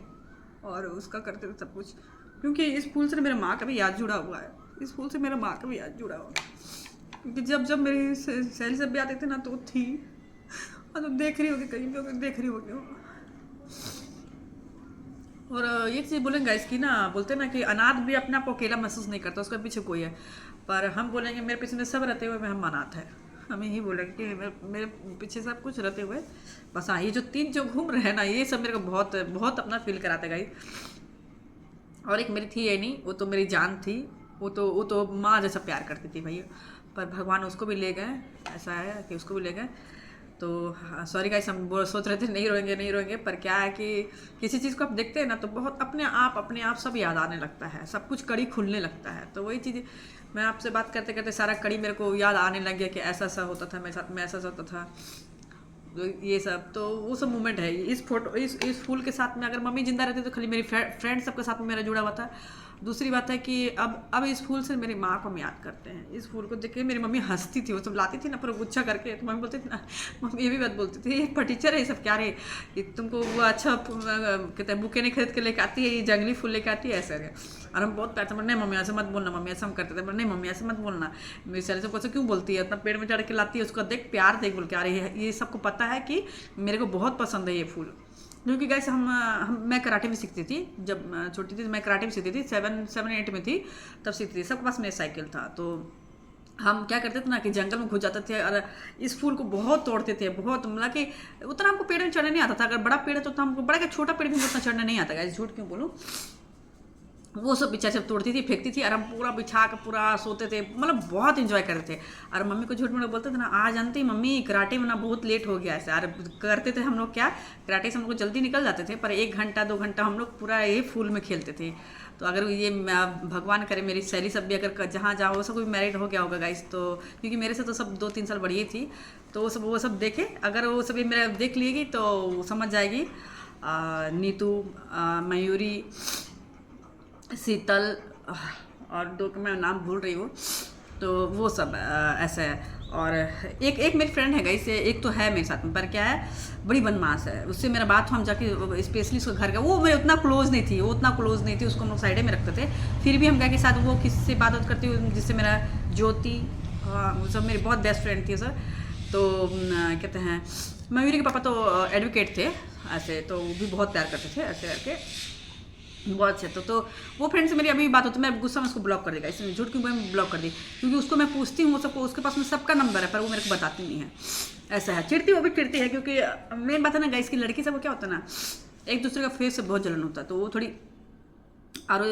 और उसका करते थे सब कुछ। क्योंकि इस फूल से मेरे माँ का भी याद जुड़ा हुआ है, इस फूल से मेरा माँ का भी याद जुड़ा हुआ है। क्योंकि जब मेरी सहेली सब भी आते थे ना तो थी, और तो देख रही होगी कहीं भी देख रही होगी। और ये चीज़ बोलेंगे गाइस कि ना, बोलते ना कि अनाथ भी अपने आप को अकेला महसूस नहीं करता, उसके पीछे कोई है। पर हम बोलेंगे मेरे पीछे में सब रहते हुए हम अनाथ है, हम यही बोलेंगे कि मेरे पीछे सब कुछ रहते हुए बस। हाँ, ये जो 3 जो घूम रहे हैं ना, ये सब मेरे को बहुत बहुत अपना फील कराते गाइस। और एक मेरी थी नहीं, वो तो मेरी जान थी, वो तो माँ जैसा प्यार करती थी भैया, पर भगवान उसको भी ले गए। ऐसा है कि उसको भी ले गए। तो सॉरी गाइस, हम सोच रहे थे नहीं रोएंगे, पर क्या है कि किसी चीज़ को आप देखते हैं ना तो बहुत अपने आप सब याद आने लगता है, सब कुछ कड़ी खुलने लगता है। तो वही चीज़ मैं आपसे बात करते करते सारा कड़ी मेरे को याद आने लग गया कि ऐसा ऐसा होता था मेरे साथ में, ऐसा ऐसा होता था, ये सब। तो वो सब मोमेंट है। इस फूल के साथ में अगर मम्मी जिंदा रहती तो खाली मेरी फ्रेंड सबके साथ में मेरा जुड़ा हुआ था। दूसरी बात है कि अब इस फूल से मेरी माँ को हम याद करते हैं। इस फूल को देख के मेरी मम्मी हंसती थी, वो सब लाती थी ना पूरा गुच्छा करके, तो मम्मी बोलती थी ना, मम्मी ये भी बात बोलती थी, ये फटीचर है ये सब क्या रे, ये तुमको वो अच्छा कहते हैं बुके नहीं खरीद के लेके आती है, ये जंगली फूल लेके आती है ऐसे। और हम बहुत प्यार से, नहीं मम्मी ऐसे मत बोलना, मम्मी ऐसा हम करते थे, नहीं मम्मी ऐसे मत बोलना, मेरी सैली से कैसे क्यों बोलती है, अपना पेड़ में चढ़ के लाती है, उसका देख प्यार देख बोल के आ रही है। ये सबको पता है कि मेरे को बहुत पसंद है ये फूल। क्योंकि गाइस मैं कराटे भी सीखती थी, जब छोटी थी मैं कराटे भी सीखती थी, 7-8 में थी तब सीखती थी। सबके पास मेरा साइकिल था, तो हम क्या करते थे ना कि जंगल में घुस जाते थे और इस फूल को बहुत तोड़ते थे, बहुत मतलब कि उतना हमको पेड़ में चढ़ने नहीं आता था। अगर बड़ा पेड़ है तो हमको, बड़ा छोटा पेड़ भी उतना चढ़ने नहीं आता गाइस, झूठ क्यों बोलूँ। वो सब बिछा सब तोड़ती थी, फेंकती थी, और हम पूरा बिछा कर पूरा सोते थे, मतलब बहुत इंजॉय करते थे। और मम्मी को झूठ मूठ बोलते थे ना, आ जानती मम्मी कराटे में ना बहुत लेट हो गया ऐसे। और करते थे हम लोग क्या, कराटे से हम लोग जल्दी निकल जाते थे, पर 1 घंटा 2 घंटा हम लोग पूरा ये फूल में खेलते थे। तो अगर ये भगवान करे मेरी सहेली सब भी अगर जहाँ जाओ वो सब कोई मैरिड हो गया होगा गाइस, तो क्योंकि मेरे से तो सब 2-3 साल बड़ी थी, तो वो सब देखे, अगर वो सब मेरा देख लेगी तो समझ जाएगी। नीतू, मयूरी, शीतल और 2 का मैं नाम भूल रही हूँ, तो वो सब ऐसा है। और एक मेरी फ्रेंड है गाइस, एक तो है मेरे साथ में, पर क्या है बड़ी बदमाश है, उससे मेरा बात हम जाके स्पेशली उसका घर का, वो मेरे उतना क्लोज नहीं थी, उसको हम लोग साइडे में रखते थे। फिर भी हम क्या के साथ वो किससे बात करती हूँ, जिससे मेरा ज्योति, वो सब मेरी बहुत बेस्ट फ्रेंड थी सर। तो कहते हैं मयूरी के पापा तो एडवोकेट थे ऐसे, तो वो भी बहुत प्यार करते थे ऐसे करके, बहुत अच्छे। तो वो फ्रेंड से मेरी अभी बात होती है, मैं गुस्सा में उसको ब्लॉक कर देगा, इसमें झूठ क्यों मैं ब्लॉक कर दी, क्योंकि उसको मैं पूछती हूँ, वो सबको उसके पास में सबका नंबर है, पर वो मेरे को बताती नहीं है। ऐसा है, चिढ़ती वो भी चिढ़ती है, क्योंकि मेन बात है ना गाइस की लड़की सब क्या होता है ना, एक दूसरे का फेस से बहुत जलन होता है, तो वो थोड़ी और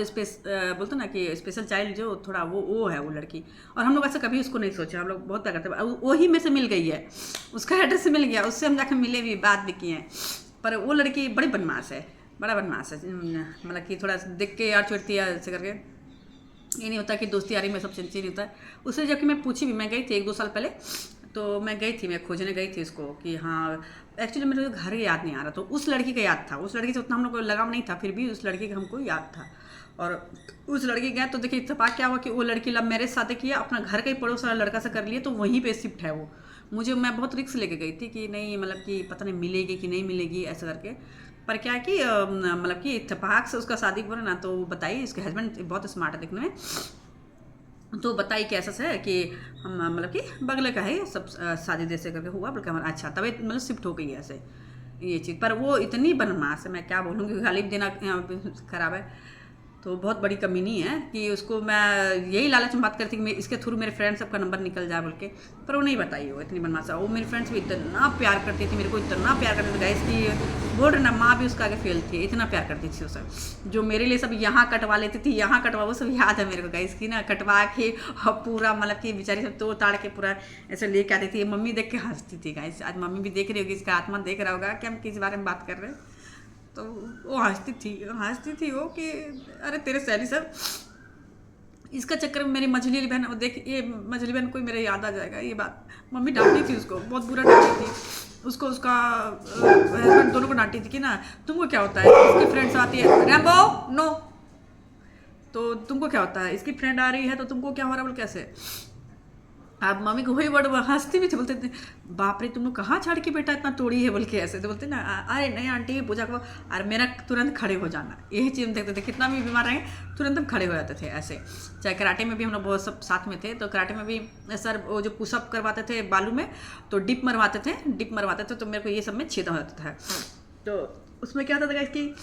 बोलते ना कि स्पेशल चाइल्ड जो थोड़ा वो है वो लड़की। और हम लोग ऐसा कभी उसको नहीं सोचा, हम लोग बहुत प्यार करते हैं। वही मेरे से मिल गई है, उसका एड्रेस से मिल गया, उससे हम जाकर मिले भी, बात भी किए हैं। पर वो लड़की बड़ी बदमाश है, बड़ा बदमाश है, मतलब कि थोड़ा देख के यार चिढ़ती है ऐसे करके। ये नहीं होता कि दोस्ती यारी में सब चीज़ नहीं होता है। उससे जबकि मैं पूछी भी, मैं गई थी 1-2 साल पहले, तो मैं गई थी, मैं खोजने गई थी इसको कि हाँ, एक्चुअली मेरे को घर याद नहीं आ रहा, तो उस लड़की का याद था। उस लड़की से उतना हम लोग को लगाव नहीं था, फिर भी उस लड़की का हमको याद था। और उस लड़की गया तो देखिए इत्तेफाक क्या हुआ कि वो लड़की लव मैरिज शादी किया, अपना घर का ही पड़ोस वाला लड़का से कर लिया, तो वहीं पे शिफ्ट है वो। मैं बहुत रिस्क लेके गई थी कि नहीं, मतलब कि पता नहीं मिलेगी कि नहीं मिलेगी ऐसा करके। पर क्या है कि मतलब कि इत्तेफाक से उसका शादी हुआ ना, तो बताइए इसके हस्बैंड बहुत स्मार्ट है दिखने में, तो बताई कि ऐसा है कि हम मतलब कि बगले का है सब, शादी जैसे करके हुआ, बल्कि हमारा अच्छा तबीयत मतलब शिफ्ट हो गई है ऐसे ये चीज़। पर वो इतनी बदमाश है, मैं क्या बोलूँगी, गालिब देना खराब है। तो बहुत बड़ी कमी नहीं है कि उसको मैं यही लालच में बात करती कि मैं इसके थ्रू मेरे फ्रेंड सबका नंबर निकल जाए बोल के, पर वो नहीं बताई। वो इतनी बनमासा, वो मेरी फ्रेंड्स भी इतना प्यार करती थी मेरे को, इतना प्यार करती थी गाइस कि बोल रहे ना, माँ भी उसका आगे फेल थी, इतना प्यार करती थी उसे। जो मेरे लिए सब यहाँ कटवा लेती थी, यहाँ कटवा, वो सब याद है मेरे को गाइस की ना, कटवा के पूरा मतलब कि बेचारी सब तोड़ ताड़ के पूरा ऐसे लेके आती थी। मम्मी देख के हंसती थी गाइस, आज मम्मी भी देख रही होगी, इसका आत्मा देख रहा होगा कि हम किस बारे में बात कर रहे हैं। तो वो हंसती थी वो कि अरे तेरे सैली सर, इसका चक्कर में मेरी मझली बहन, वो देख ये मझली बहन कोई मेरे याद आ जाएगा ये बात। मम्मी डांटी थी उसको, बहुत बुरा डांटी थी उसको, उसका हस्बैंड दोनों को डांटी थी कि ना तुमको क्या होता है, इसकी फ्रेंड्स आती है रैम्बो नो, तो तुमको क्या होता है, इसकी फ्रेंड आ रही है तो तुमको क्या हो रहा है बोल कैसे। आप मम्मी को वही वर्ड हंसती भी थे, बोलते थे बाप रे तुम लोग कहाँ छाड़ के बेटा इतना तोड़ी है बोल के, ऐसे तो बोलते ना अरे नहीं आंटी पूजा को, अरे मेरा तुरंत खड़े हो जाना, यही चीज़ हम देखते थे। कितना भी बीमार रहे तुरंत हम खड़े हो जाते थे ऐसे। चाहे कराटे में भी हम लोग बहुत सब साथ में थे, तो कराटे में भी सर वो जो पुशअप करवाते थे बालू में, तो डिप मरवाते थे तो मेरे को ये सब में छेदा हो जाता था। तो उसमें क्या होता था कि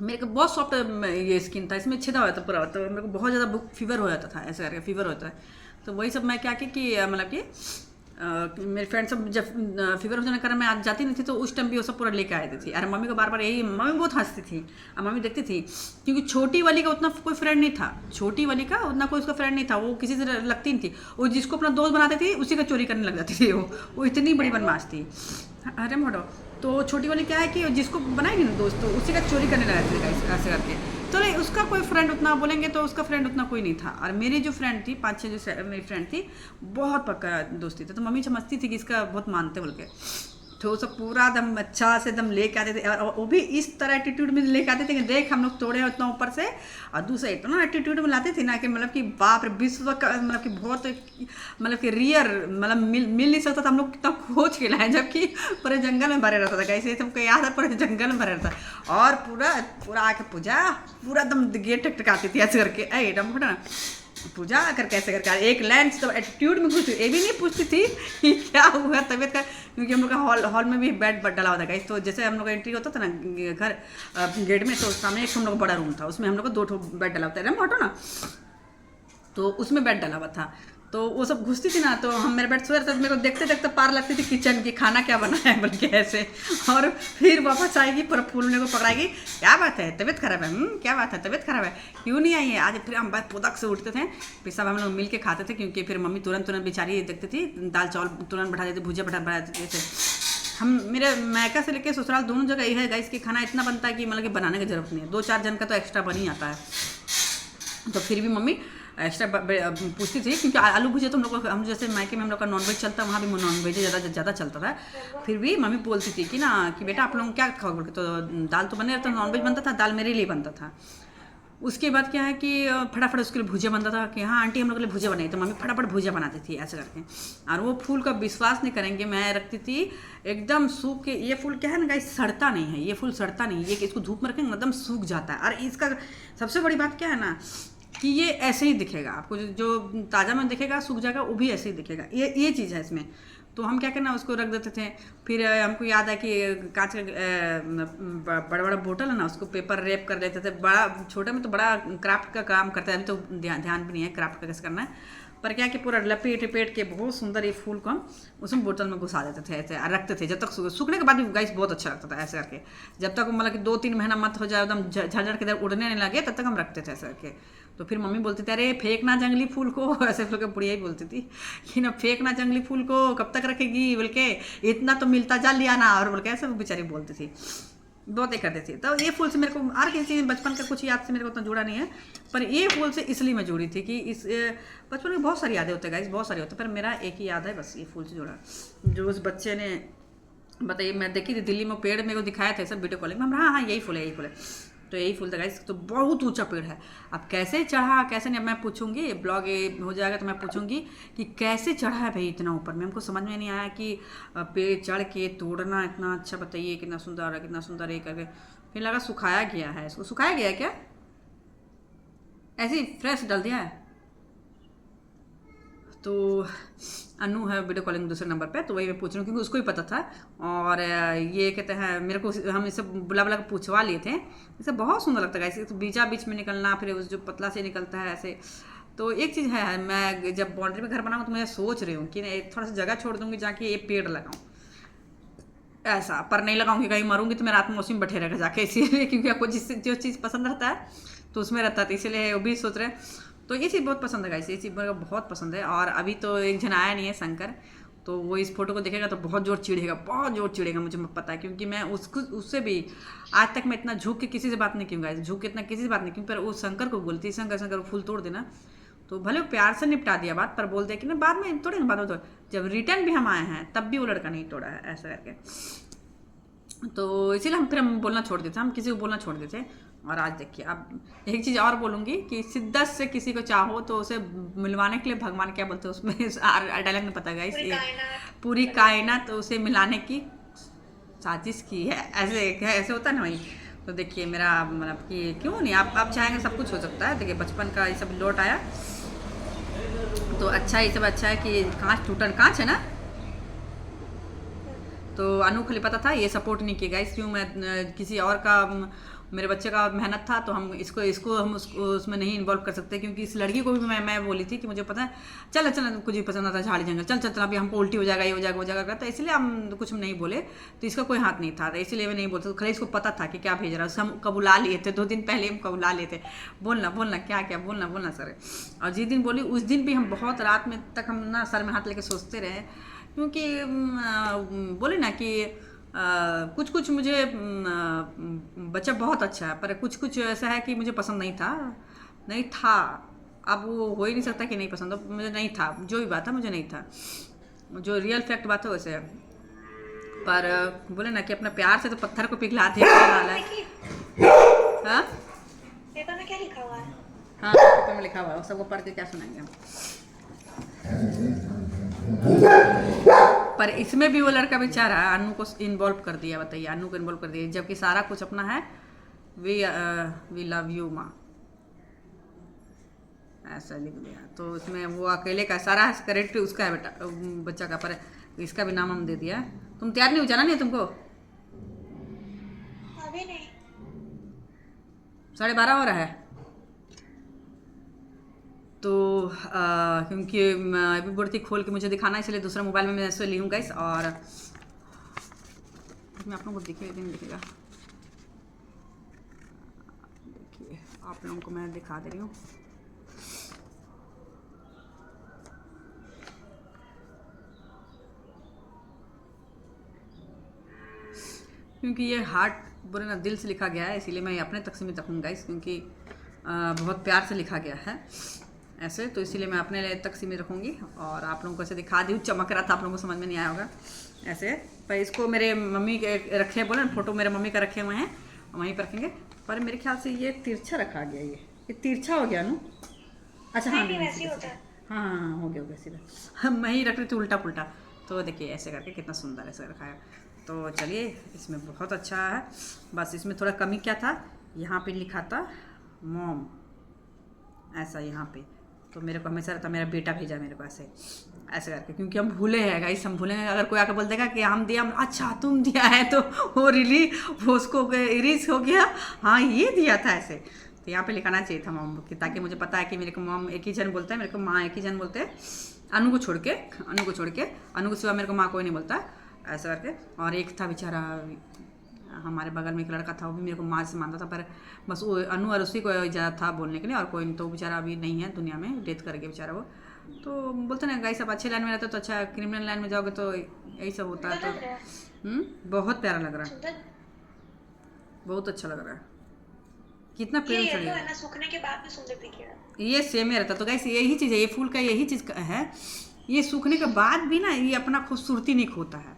मेरे को बहुत सॉफ्ट ये स्किन था, इसमें छेदा हो जाता पूरा, तो मेरे को बहुत ज़्यादा फीवर हो जाता था, ऐसे करके फीवर होता है। तो वही सब मैं क्या कि मतलब कि मेरे फ्रेंड सब जब फीवर हो जाने के कारण मैं आज जाती नहीं थी, तो उस टाइम भी वो सब पूरा लेके आए थे। अरे मम्मी को बार बार यही, मम्मी बहुत हंसती थी और मम्मी देखती थी, क्योंकि छोटी वाली का उतना कोई फ्रेंड नहीं था, छोटी वाली का उतना कोई उसका फ्रेंड नहीं था, वो किसी से लगती नहीं थी, वो जिसको अपना दोस्त बनाती थी उसी का चोरी करने लग जाती थी, वो इतनी बड़ी बदमाश थी। अरे मोटो, तो छोटी वाली क्या है कि जिसको बनाएगी ना दोस्त, तो उसी का चोरी करने लगा थे ऐसे करके। तो नहीं, उसका कोई फ्रेंड उतना बोलेंगे तो उसका फ्रेंड उतना कोई नहीं था। और मेरी जो फ्रेंड थी 5-6 जो मेरी फ्रेंड थी, बहुत पक्का दोस्ती थी, तो मम्मी समझती थी कि इसका बहुत मानते बोल के, तो वो सब पूरा दम अच्छा से दम लेके आते थे। और वो भी इस तरह एटीट्यूड में लेके आते थे कि देख हम लोग तोड़े उतना ऊपर से, और दूसरा इतना एटीट्यूड में लाते थे ना कि मतलब कि बाप रे, विश्व का मतलब कि बहुत मतलब कि रियर मतलब मिल नहीं सकता था। हम लोग कितना खोज के लाए, जबकि पूरे जंगल में भरे रहता था। कैसे तुमको याद है, पूरे जंगल में भरे रहता, और पूरा आके पूजा पूरा दम गेट टकटकाती थी ऐसे करके, एकदम ना पूजा कर कैसे करके एक लैंड तो एटीट्यूड में पूछती, ये भी नहीं पूछती थी कि क्या हुआ तबीयत का, क्योंकि हम लोग का हॉल में भी बेड डाला होता है। तो जैसे हम लोग का एंट्री होता था ना घर गेट में, तो सामने एक हम लोग का बड़ा रूम था, उसमें हम लोग का 2 बेड डाला होता है ना, हटो ना, तो उसमें बेड डाला हुआ था। तो वो सब घुसती थी ना, तो हम मेरे बेड सोए रहते, मेरे को देखते देखते पार लगती थी किचन की, खाना क्या बना है बोल के ऐसे। और फिर वापस आएगी, पूरा फूलने को पकड़ाएगी, क्या बात है तबीयत खराब है, क्या बात है तबीयत खराब है, क्यों नहीं आई है आज। फिर हम बहुत पुदक से उठते थे, फिर सब हम लोग मिल के खाते थे, क्योंकि फिर मम्मी तुरंत बेचारी देखती थी, दाल चावल तुरंत बढ़ा देती, भुजिया बढ़ा देते थे। हम मेरे मैका से लेके ससुराल दोनों जगह ये है गाइस कि खाना इतना बनता है कि मतलब कि बनाने की जरूरत नहीं है, 2-4 जन का तो एक्स्ट्रा बन ही आता है। तो फिर भी मम्मी एक्स्ट्रा पूछती थी, क्योंकि आलू भुजिया तो हम लोग हम जैसे मायके में हम लोग का नॉनवेज चलता है, वहाँ भी नॉनवेज ज़्यादा चलता था। फिर भी मम्मी बोलती थी कि ना कि बेटा आप लोग क्या खाओगे, तो दाल तो बने रहता, नॉनवेज बनता था, दाल मेरे लिए बनता था। उसके बाद क्या है कि फटाफट उसके लिए भुजिया बनता था कि हाँ आंटी हम लोग के लिए भुजिया बनाई, तो मम्मी फटाफट भुजिया बनाती थी ऐसे करके। और वो फूल का विश्वास नहीं करेंगे, मैं रखती थी एकदम सूख के। ये फूल क्या है ना गाइस, सड़ता नहीं है, ये फूल सड़ता नहीं, ये कि इसको धूप में रखेंगे एकदम सूख जाता है। और इसका सबसे बड़ी बात क्या है ना कि ये ऐसे ही दिखेगा आपको, जो ताज़ा में दिखेगा सूख जाएगा, वो भी ऐसे ही दिखेगा, ये चीज़ है इसमें। तो हम क्या करना, उसको रख देते थे। फिर हमको याद है कि कांच का बड़ा बड़ा बोतल है ना, उसको पेपर रैप कर लेते थे, बड़ा छोटे में तो बड़ा क्राफ्ट का काम करते हैं, तो ध्यान भी नहीं है क्राफ्ट का कैसे करना है, पर क्या कि पूरा लपेट के बहुत सुंदर ये फूल को हम उसमें बोतल में घुसा देते थे ऐसे, रखते थे जब तक सूखने के बाद भी गाइस बहुत अच्छा लगता था ऐसे करके। जब तक मतलब कि 2-3 महीना मत हो जाए एकदम झड़ के इधर उड़ने नहीं लगे, तब तक हम रखते थे ऐसे करके। तो फिर मम्मी बोलती थी अरे फेंकना जंगली फूल को, ऐसे बोल के बुढ़िया ही बोलती थी कि ना फेंकना जंगली फूल को, कब तक रखेगी बोल के, इतना तो मिलता जा लिया ना, और बोल के ऐसे वो बेचारी बोलती थी, बहुत ही करती थी। तो ये फूल से मेरे को और किसी चीज़ बचपन का कुछ याद से मेरे को उतना जुड़ा नहीं है, पर ये फूल से इसलिए मैं जुड़ी थी कि इस बचपन में बहुत सारी यादें होते हैं गाइस, बहुत सारी होते हैं, पर मेरा एक ही याद है बस, ये फूल से जुड़ा, जो उस बच्चे ने बताइए, मैं देखी थी दिल्ली में पेड़ मेरे को दिखाया था सब वीडियो कॉलिंग में, हाँ हाँ यही फूल है, यही फूल है। तो यही फूल था गाइस, तो बहुत ऊंचा पेड़ है। अब कैसे चढ़ा कैसे नहीं, अब मैं पूछूंगी, ब्लॉग हो जाएगा तो मैं पूछूंगी कि कैसे चढ़ा है भाई इतना ऊपर में, हमको समझ में नहीं आया कि पेड़ चढ़ के तोड़ना इतना अच्छा, बताइए कितना सुंदर है, कितना सुंदर है करके। फिर लगा सुखाया गया है, इसको सुखाया गया है क्या, ऐसे ही फ्रेश डाल दिया है, तो अनु है वीडियो कॉलिंग दूसरे नंबर पे, तो वही मैं पूछ रही हूँ क्योंकि उसको ही पता था। और ये कहते हैं मेरे को, हम इसे बुला बुला के पूछवा लिए थे। इसे बहुत सुंदर लगता है गाइस, तो बीचा बीच में निकलना, फिर उस जो पतला से निकलता है ऐसे। तो एक चीज़ है, मैं जब बाउंड्री में घर बनाऊँ तो मैं सोच रही हूँ कि थोड़ा सा जगह छोड़ दूँगी जाके ये पेड़ लगाऊँ ऐसा, पर नहीं लगाऊंगी, कहीं मरूंगी तो मेरा आत्मा उसी में बैठे रहेगा जाके, इसीलिए क्योंकि आपको जो चीज़ पसंद रहता है तो उसमें रहता है, इसीलिए वो भी सोच रहे हैं। तो ये चीज़ बहुत पसंद है गाइस, ये चीज़ मेरे को बहुत पसंद है। और अभी तो एक जन आया नहीं है शंकर, तो वो इस फोटो को देखेगा तो बहुत जोर चिढ़ेगा, बहुत जोर चिढ़ेगा, मुझे पता है, क्योंकि मैं उसको उससे भी आज तक मैं इतना झुक के किसी से बात नहीं की गाइस, झुक के इतना किसी से बात नहीं की, पर वो शंकर को बोलती शंकर शंकर फूल तोड़ देना, तो भले वो प्यार से निपटा दिया बात, पर बोल दे कि ना बाद में तोड़े ना, बाद में तोड़, जब रिटर्न भी हम आए हैं तब भी वो लड़का नहीं तोड़ा है ऐसा करके। तो इसीलिए हम बोलना छोड़ देते, हम किसी को बोलना छोड़ देते। और आज देखिए, अब एक चीज़ और बोलूँगी कि शिद्दत से किसी को चाहो तो उसे मिलवाने के लिए भगवान क्या बोलते हैं उसमें डायलॉग नहीं पता गाइस, पूरी कायनात तो उसे मिलाने की साजिश की है, ऐसे होता है ना वही। तो देखिए मेरा मतलब कि क्यों नहीं, आप चाहेंगे सब कुछ हो सकता है। देखिए बचपन का ये सब लौट आया, तो अच्छा ये सब अच्छा है कि कांच टूटन कांच है ना। तो अनु को पता था, ये सपोर्ट नहीं किया गाइस, क्यों मैं किसी और का, मेरे बच्चे का मेहनत था तो हम इसको हम उसको उसमें नहीं इन्वॉल्व कर सकते, क्योंकि इस लड़की को भी मैं बोली थी कि मुझे पता है, चल कुछ भी पसंद आता है झाड़ी जंगल, चल चल अभी हमको उल्टी हो जाएगा, ये हो जाएगा वो जाएगा, तो इसलिए हम कुछ नहीं बोले। तो इसका कोई हाथ नहीं था, तो इसलिए मैं नहीं बोलता, तो खाली इसको पता था कि क्या भेज रहा है। हम कबुला लिए थे 2 दिन पहले, हम कबुला लिए थे, बोलना क्या बोलना सर। और जिस दिन बोली उस दिन भी हम बहुत रात में तक हम ना सर में हाथ लेके सोचते रहे, क्योंकि बोले ना कि कुछ मुझे बच्चा बहुत अच्छा है, पर कुछ ऐसा है कि मुझे पसंद नहीं था। अब वो हो ही नहीं सकता कि नहीं पसंद हो, मुझे नहीं था, जो भी बात है मुझे नहीं था, जो रियल फैक्ट बात है वैसे है। पर बोले ना कि अपना प्यार से तो पत्थर को पिघलाते हैं। हाँ पेपर में क्या लिखा हुआ है? हाँ पेपर में लिखा हुआ है, सबको पढ़ के क्या सुनाएंगे हम। पर इसमें भी वो लड़का बेचारा अनु को इन्वॉल्व कर दिया, बताइए, अनु को इन्वॉल्व कर दिया, जबकि सारा कुछ अपना है। वी लव यू माँ ऐसा लिख दिया, तो इसमें वो अकेले का सारा करेक्ट उसका है बेटा, बच्चा का, पर इसका भी नाम हम दे दिया। तुम तैयार नहीं हो, जाना नहीं है तुमको? अभी नहीं, 12:30 हो रहा है। तो क्योंकि अभी बढ़ती खोल के मुझे दिखाना, इसलिए दूसरा मोबाइल में मैं ऐसे ली हूँ गाइस। और मैं आप लोगों को दिखेगा, देखिए आप लोगों को मैं दिखा दे रही हूँ। क्योंकि ये हार्ट बोले ना दिल से लिखा गया है, इसीलिए मैं अपने तक सीमित रखूँगा गाइस, क्योंकि बहुत प्यार से लिखा गया है ऐसे, तो इसीलिए मैं अपने तक सीमित रखूँगी। और आप लोगों को ऐसे दिखा दी, चमक रहा था, आप लोगों को समझ में नहीं आया होगा ऐसे। पर इसको मेरे मम्मी के रखे बोले ना, फोटो मेरे मम्मी का रखे हुए हैं, वहीं पर रखेंगे। पर मेरे ख्याल से ये तिरछा रखा गया, ये तिरछा हो गया ना। अच्छा हाँ वैसे होता है। हाँ हो गया सीधा, मैं ही रख रही थी उल्टा पुल्टा। तो देखिए ऐसे करके कितना सुंदर ऐसे रखा है। तो चलिए, इसमें बहुत अच्छा है, बस इसमें थोड़ा कमी क्या था, यहाँ पे लिखा था मॉम ऐसा यहाँ पे, तो मेरे को हमेशा रहता मेरा बेटा भेजा मेरे को ऐसे करके, क्योंकि हम भूले हैं गाइस, हम भूले हैं। अगर कोई आकर बोल देगा कि हम दिया, अच्छा तुम दिया है, तो वो वो उसको इरीज हो गया, हाँ ये दिया था ऐसे। तो यहाँ पे लिखाना चाहिए था मॉम, ताकि मुझे पता है कि मेरे को मॉम एक ही जन बोलता है, मेरे को माँ एक ही जन बोलते हैं, अनु को छोड़ के अनु को सिवा मेरे को माँ कोई नहीं बोलता ऐसा करके। और एक था बेचारा हमारे बगल में एक लड़का था, वो भी मेरे को माँ से मानता था, पर बस वो अनु और उसी को ज़्यादा था बोलने के लिए, और कोई नहीं। तो बेचारा अभी नहीं है दुनिया में, डेथ कर गया बेचारा वो। तो बोलते ना गाइस, सब अच्छे लाइन में रहते तो अच्छा, क्रिमिनल लाइन में जाओगे तो यही सब होता है। तो बहुत प्यारा लग रहा है, बहुत अच्छा लग रहा है, कितना प्रेम से ना, सूखने के बाद भी सुंदर दिखेगा, ये सेम ही रहता। तो गाइस यही चीज़ है, ये फूल का यही चीज़ है, ये सूखने के बाद भी ना ये अपना खूबसूरती नहीं खोता है,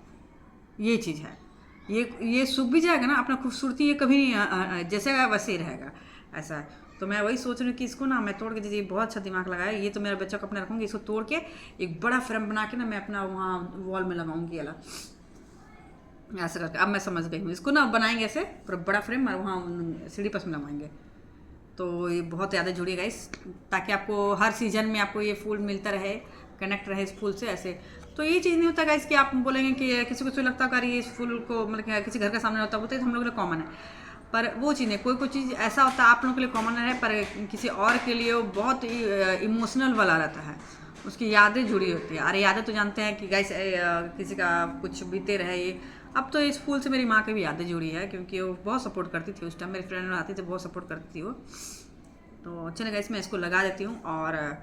ये चीज़ है। ये सूख भी जाएगा ना, अपना खूबसूरती ये कभी नहीं जैसे वैसे ही रहेगा ऐसा है। तो मैं वही सोच रही हूँ कि इसको ना मैं तोड़ के दीजिए, बहुत अच्छा दिमाग लगाया ये, तो मेरे बच्चा को अपने रखूँगी, इसको तोड़ के एक बड़ा फ्रेम बना के ना मैं अपना वहाँ वॉल में लगाऊंगी वाला ऐसा करके। अब मैं समझ गई हूँ, इसको ना बनाएंगे ऐसे पूरा बड़ा फ्रेम और वहाँ सीढ़ी पर लगाएंगे तो ये बहुत यादें जुड़ी गाइस, ताकि आपको हर सीज़न में आपको ये फूल मिलता रहे, कनेक्ट रहे इस फूल से ऐसे। तो ये चीज़ नहीं होता गाइस कि आप बोलेंगे कि किसी को तो लगता होगा ये इस फूल को मतलब कि किसी घर का सामने होता है, वो तो हम लोग के लिए कॉमन है, पर वो चीज़ नहीं, कोई चीज़ ऐसा होता है आप लोगों के लिए कॉमन है, पर किसी और के लिए वो बहुत ही इमोशनल वाला रहता है, उसकी यादें जुड़ी होती है। अरे यादें तो जानते हैं कि गाइस किसी का कुछ बीते रहे ये। अब तो इस फूल से मेरी माँ की भी यादें जुड़ी है, क्योंकि वो बहुत सपोर्ट करती थी उस टाइम, मेरी फ्रेंड आती थी बहुत सपोर्ट करती थी वो। तो चलो गाइस मैं इसको लगा देती हूँ, और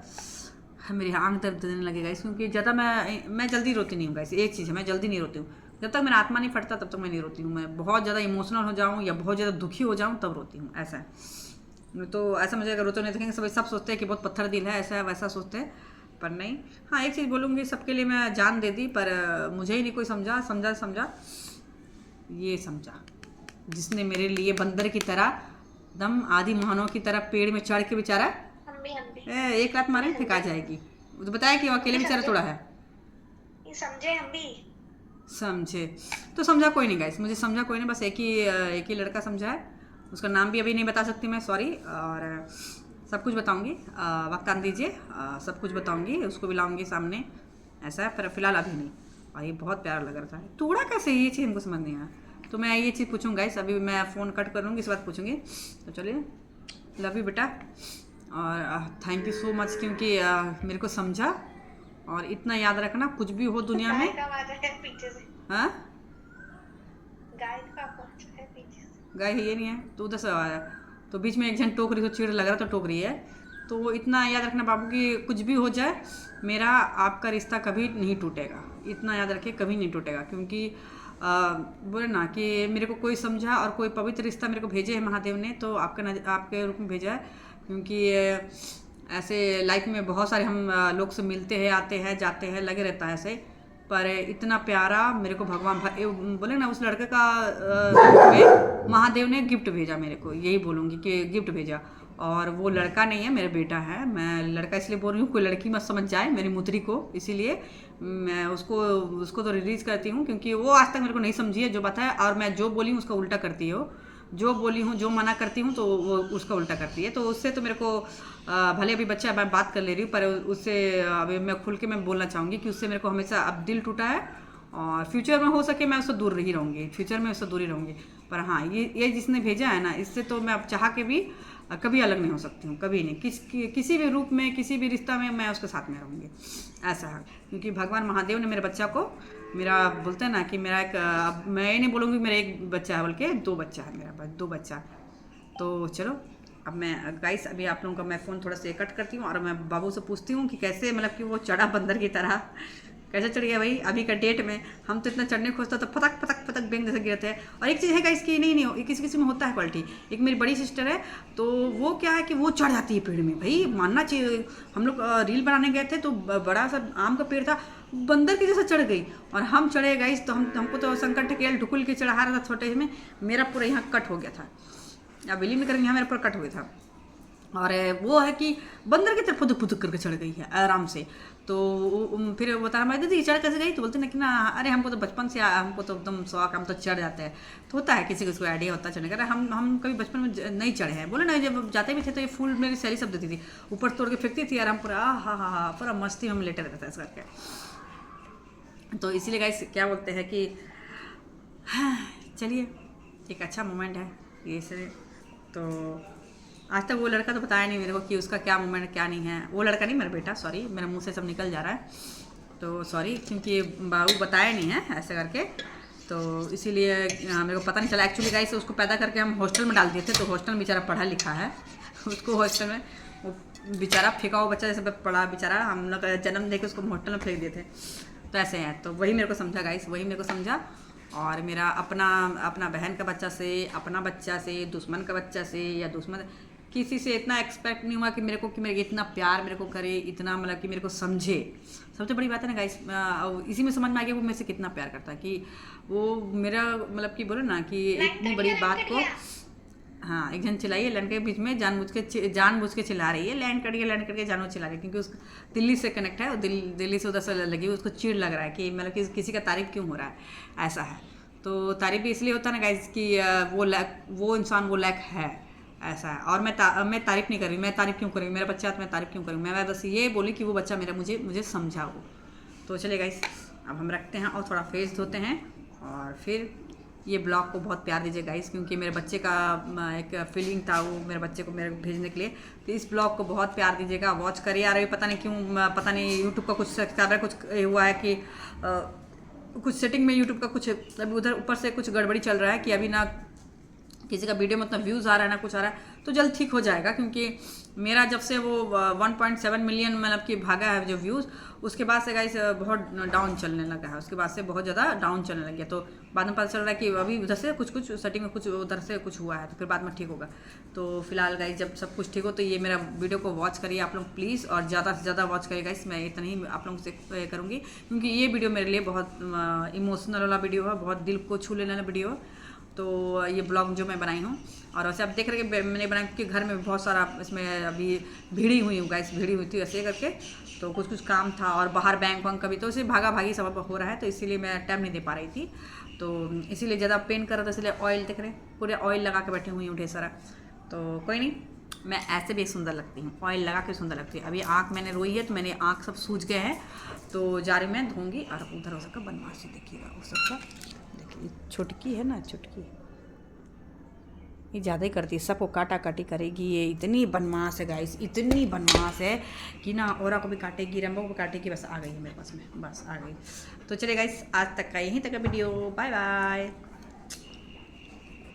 मेरी आंख दर्द देने लगेगा इस, क्योंकि ज़्यादा मैं जल्दी रोती नहीं हूँ गाइस, एक चीज़ है मैं जल्दी नहीं रोती हूँ, जब तक मेरा आत्मा नहीं फटता तब तक मैं नहीं रोती हूँ। मैं बहुत ज़्यादा इमोशनल हो जाऊँ या बहुत ज़्यादा दुखी हो जाऊँ तब रोती हूँ, ऐसा है। तो ऐसा मुझे अगर रोते नहीं देखेंगे सब सोचते हैं कि बहुत पत्थर दिल है, ऐसा है वैसा सोचते हैं, पर नहीं। हाँ एक चीज़ बोलूँगी, सबके लिए मैं जान दे दी, पर मुझे ही नहीं कोई समझा ये समझा जिसने मेरे लिए बंदर की तरह दम आदि महानों की तरह पेड़ में चढ़ के बेचारा हम भी एक रात मारे फिर आ जाएगी, वो तो बताया कि वो अकेले बेचारा थोड़ा है। ये समझे हम भी। समझे तो समझा कोई नहीं गाइस, मुझे समझा कोई नहीं, बस एक ही लड़का समझा है, उसका नाम भी अभी नहीं बता सकती मैं, सॉरी। और सब कुछ बताऊंगी, वक्त आन दीजिए, सब कुछ बताऊंगी, उसको भी लाऊंगी सामने, ऐसा है, पर फिलहाल अभी नहीं। और ये बहुत प्यारा लग रहा था, टूड़ा कैसे, ये चीज़ हमको समझ नहीं आया। तो मैं ये चीज़ पूछूंगा गाइस, अभी मैं फ़ोन कट करूँगी, इस बात पूछूंगी। तो चलिए, लव यू बेटा, और थैंक यू सो मच, क्योंकि मेरे को समझा, और इतना याद रखना कुछ भी हो दुनिया में। गाय का आवाज है पीछे से। हाँ गाय का आवाज है पीछे से। गाय है ये नहीं है तो उधर से आया, तो बीच में एक जन टोक रही, तो चिड़ लग रहा तो टोक रही है। तो इतना याद रखना बाबू कि कुछ भी हो जाए मेरा आपका रिश्ता कभी नहीं टूटेगा, इतना याद रखिए, कभी नहीं टूटेगा। क्योंकि बोले ना कि मेरे को कोई समझा और कोई पवित्र रिश्ता मेरे को भेजे है महादेव ने, तो आपके रूप में भेजा है। क्योंकि ऐसे लाइफ में बहुत सारे हम लोग से मिलते हैं, आते हैं जाते हैं, लगे रहता है ऐसे, पर इतना प्यारा मेरे को भगवान बोले ना उस लड़के का में महादेव ने गिफ्ट भेजा मेरे को, यही बोलूँगी कि गिफ्ट भेजा। और वो लड़का नहीं है, मेरा बेटा है। मैं लड़का इसलिए बोल रही हूँ, कोई लड़की मत समझ जाए मेरी मुतरी को, इसीलिए मैं उसको तो रिलीज़ करती हूँ, क्योंकि वो आज तक मेरे को नहीं समझी है जो बात है, और मैं जो बोली हूँ उसका उल्टा करती है, जो बोली हूँ जो मना करती हूँ तो वो उसका उल्टा करती है। तो उससे तो मेरे को भले अभी बच्चा मैं बात कर ले रही हूँ, पर उससे अभी मैं खुल के मैं बोलना चाहूँगी कि उससे मेरे को हमेशा अब दिल टूटा है, और फ्यूचर में हो सके मैं उससे दूर ही रहूँगी, फ्यूचर में उससे दूर ही रहूँगी। पर हाँ ये जिसने भेजा है ना, इससे तो मैं अब चाह के भी कभी अलग नहीं हो सकती हूँ, कभी नहीं, किसी भी रूप में किसी भी रिश्ता में मैं उसके साथ में रहूँगी, ऐसा है। क्योंकि भगवान महादेव ने मेरे बच्चा को, मेरा बोलते हैं ना कि मेरा एक, अब मैं ये नहीं बोलूँगी मेरा एक बच्चा है, बल्कि 2 बच्चा है मेरा, बस 2 बच्चा। तो चलो अब मैं गाइस अभी आप लोगों का मैं फ़ोन थोड़ा सा कट करती हूँ, और मैं बाबू से पूछती हूँ कि कैसे, मतलब कि वो चढ़ा बंदर की तरह, कैसे चढ़ गया भाई। अभी का डेट में हम तो इतना चढ़ने खोजते तो फटक फटक फटक बेंग जैसे गिरते हैं। और एक चीज़ है गाइस कि नहीं किसी किसी में होता है क्वालिटी। एक मेरी बड़ी सिस्टर है, तो वो क्या है कि वो चढ़ जाती है पेड़ में, भाई मानना चाहिए। हम लोग रील बनाने गए थे, तो बड़ा सा आम का पेड़ था, बंदर की जैसे चढ़ गई, और हम चढ़े गाइस, तो हमको तो शंकर ठकेल ढुकुल के चढ़ा रहा था छोटे में, मेरा पूरा यहाँ कट हो गया था, या बिल्ली में करेंगे यहाँ मेरे पर कट हो गया था। और वो है कि बंदर की तरफ फुदक फुदक करके चढ़ गई है आराम से। तो फिर बता रहा, मैं दीदी चढ़ कैसे गई, तो बोलते ना कि ना अरे हमको तो बचपन से हमको तो एकदम शौक, हम तो चढ़ जाते हैं। तो होता है किसी को आइडिया होता है चढ़ने का, हम कभी बचपन में नहीं चढ़े हैं। बोले ना जब जाते भी थे तो ये फूल मेरी सहेली सब देती थी, ऊपर तोड़ के फेंकती थी, और हम पूरा हाँ पूरा मस्ती हम लेटे रहते थे इस करके। तो इसीलिए गाइस क्या बोलते हैं कि हाँ चलिए एक अच्छा मोमेंट है ये से। तो आज तक वो लड़का तो बताया नहीं मेरे को कि उसका क्या मोमेंट क्या नहीं है। वो लड़का नहीं, मेरा बेटा, सॉरी, मेरे मुंह से सब निकल जा रहा है, तो सॉरी, क्योंकि बाबू बताया नहीं है ऐसे करके, तो इसीलिए मेरे को पता नहीं चला। एक्चुअली गाइस उसको पैदा करके हम हॉस्टल में डाल दिए थे, तो हॉस्टल में बेचारा पढ़ा लिखा है, उसको हॉस्टल में वो बेचारा फेंका हुआ बच्चा जैसे पढ़ा बेचारा, हम लोग जन्म दे के उसको हॉस्टल में फेंक दिए थे। तो ऐसे हैं, तो वही मेरे को समझा गाइस, वही मेरे को समझा। और मेरा अपना बहन का बच्चा से, अपना बच्चा से, दुश्मन का बच्चा से, या दुश्मन किसी से इतना एक्सपेक्ट नहीं हुआ कि मेरे को इतना प्यार मेरे को करे, इतना मतलब कि मेरे को समझे। सबसे बड़ी बात है ना गाइस, इसी में समझ में आ गया वो मेरे से कितना प्यार करता है, कि वो मेरा मतलब कि बोले ना कि इतनी बड़ी बात को, हाँ एक जन चिल्लाई है लैंड के बीच में, जानबूझ के चिल्ला रही है, लैंड कट के जानबूझ चिल्ला रही है, क्योंकि उस दिल्ली से कनेक्ट है, दिल्ली से उधर से लगी, उसको चिड़ लग रहा है कि मतलब कि किसी का तारीफ क्यों हो रहा है, ऐसा है। तो तारीफ भी इसलिए होता है ना गाइस कि वो इंसान वो लायक है, ऐसा है। और मैं तारीफ़ नहीं कर रही, मैं तारीफ़ क्यों करूँ, मेरा बच्चा है तो मैं तारीफ़ क्यों करूँ, मैं बस ये बोली कि वो बच्चा मेरा मुझे समझा वो। तो चलिए गाइस, अब हम रखते हैं और थोड़ा फेस धोते हैं और फिर ये ब्लॉग को बहुत प्यार दीजिए गाइस, क्योंकि मेरे बच्चे का एक फीलिंग था वो मेरे बच्चे को मेरे भेजने के लिए। तो इस ब्लॉग को बहुत प्यार दीजिएगा, वॉच करिए। यार पता नहीं क्यों, पता नहीं यूट्यूब का कुछ सब्सक्राइबर कुछ हुआ है कि कुछ सेटिंग में यूट्यूब का कुछ अभी उधर ऊपर से कुछ गड़बड़ी चल रहा है कि अभी ना किसी का वीडियो में उतना व्यूज़ आ रहा है ना कुछ आ रहा है। तो जल्द ठीक हो जाएगा, क्योंकि मेरा जब से वो 1.7 मिलियन मतलब कि भागा है जो व्यूज़, उसके बाद से गाइस बहुत डाउन चलने लगा है, उसके बाद से बहुत ज़्यादा डाउन चलने लग गया। तो बाद में पता चल रहा है कि अभी उधर से कुछ सेटिंग में कुछ उधर से कुछ हुआ है, तो फिर बाद में ठीक होगा। तो फिलहाल गाइस जब सब कुछ ठीक हो तो ये मेरा वीडियो को वॉच करिए आप लोग प्लीज़, और ज़्यादा से ज़्यादा वॉच करिए गाइस। मैं इतना ही आप लोगों से करूँगी, क्योंकि ये वीडियो मेरे लिए बहुत इमोशनल वाला वीडियो है, बहुत दिल को छू लेने वाला वीडियो है। तो ये ब्लॉग जो मैं बनाई हूँ, और वैसे आप देख रहे हैं मैंने बनाया क्योंकि घर में बहुत सारा इसमें अभी भीड़ी हुई हूँ गाइस, भीड़ी हुई थी ऐसे करके। तो कुछ काम था और बाहर बैंक वैंक का भी, तो इसे भागा भागी सब हो रहा है, तो इसीलिए मैं टाइम नहीं दे पा रही थी। तो इसीलिए ज़्यादा पेन कर रहा था, इसलिए ऑयल देख रहे हैं पूरे ऑयल लगा के बैठी हुई हूँ ढेर सारा। तो कोई नहीं, मैं ऐसे भी सुंदर लगती हूँ, ऑयल लगा के सुंदर लगती है। अभी आँख मैंने रोई है तो मैंने आँख सब सूज गए हैं, तो जा रही मैं धोंगी। और उधर हो सका बनवासी देखिएगा वो सबका, देखिए छुटकी है ना, छुटकी ये ज़्यादा ही करती है, सबको काटा काटी करेगी। ये इतनी बनमास है गाइस, इतनी बनमास है कि ना औरा को भी काटेगी, रंबो को भी काटेगी। बस आ गई है मेरे पास में, बस आ गई। तो चलिए गाइस, आज तक का यहीं तक का वीडियो, बाय बाय।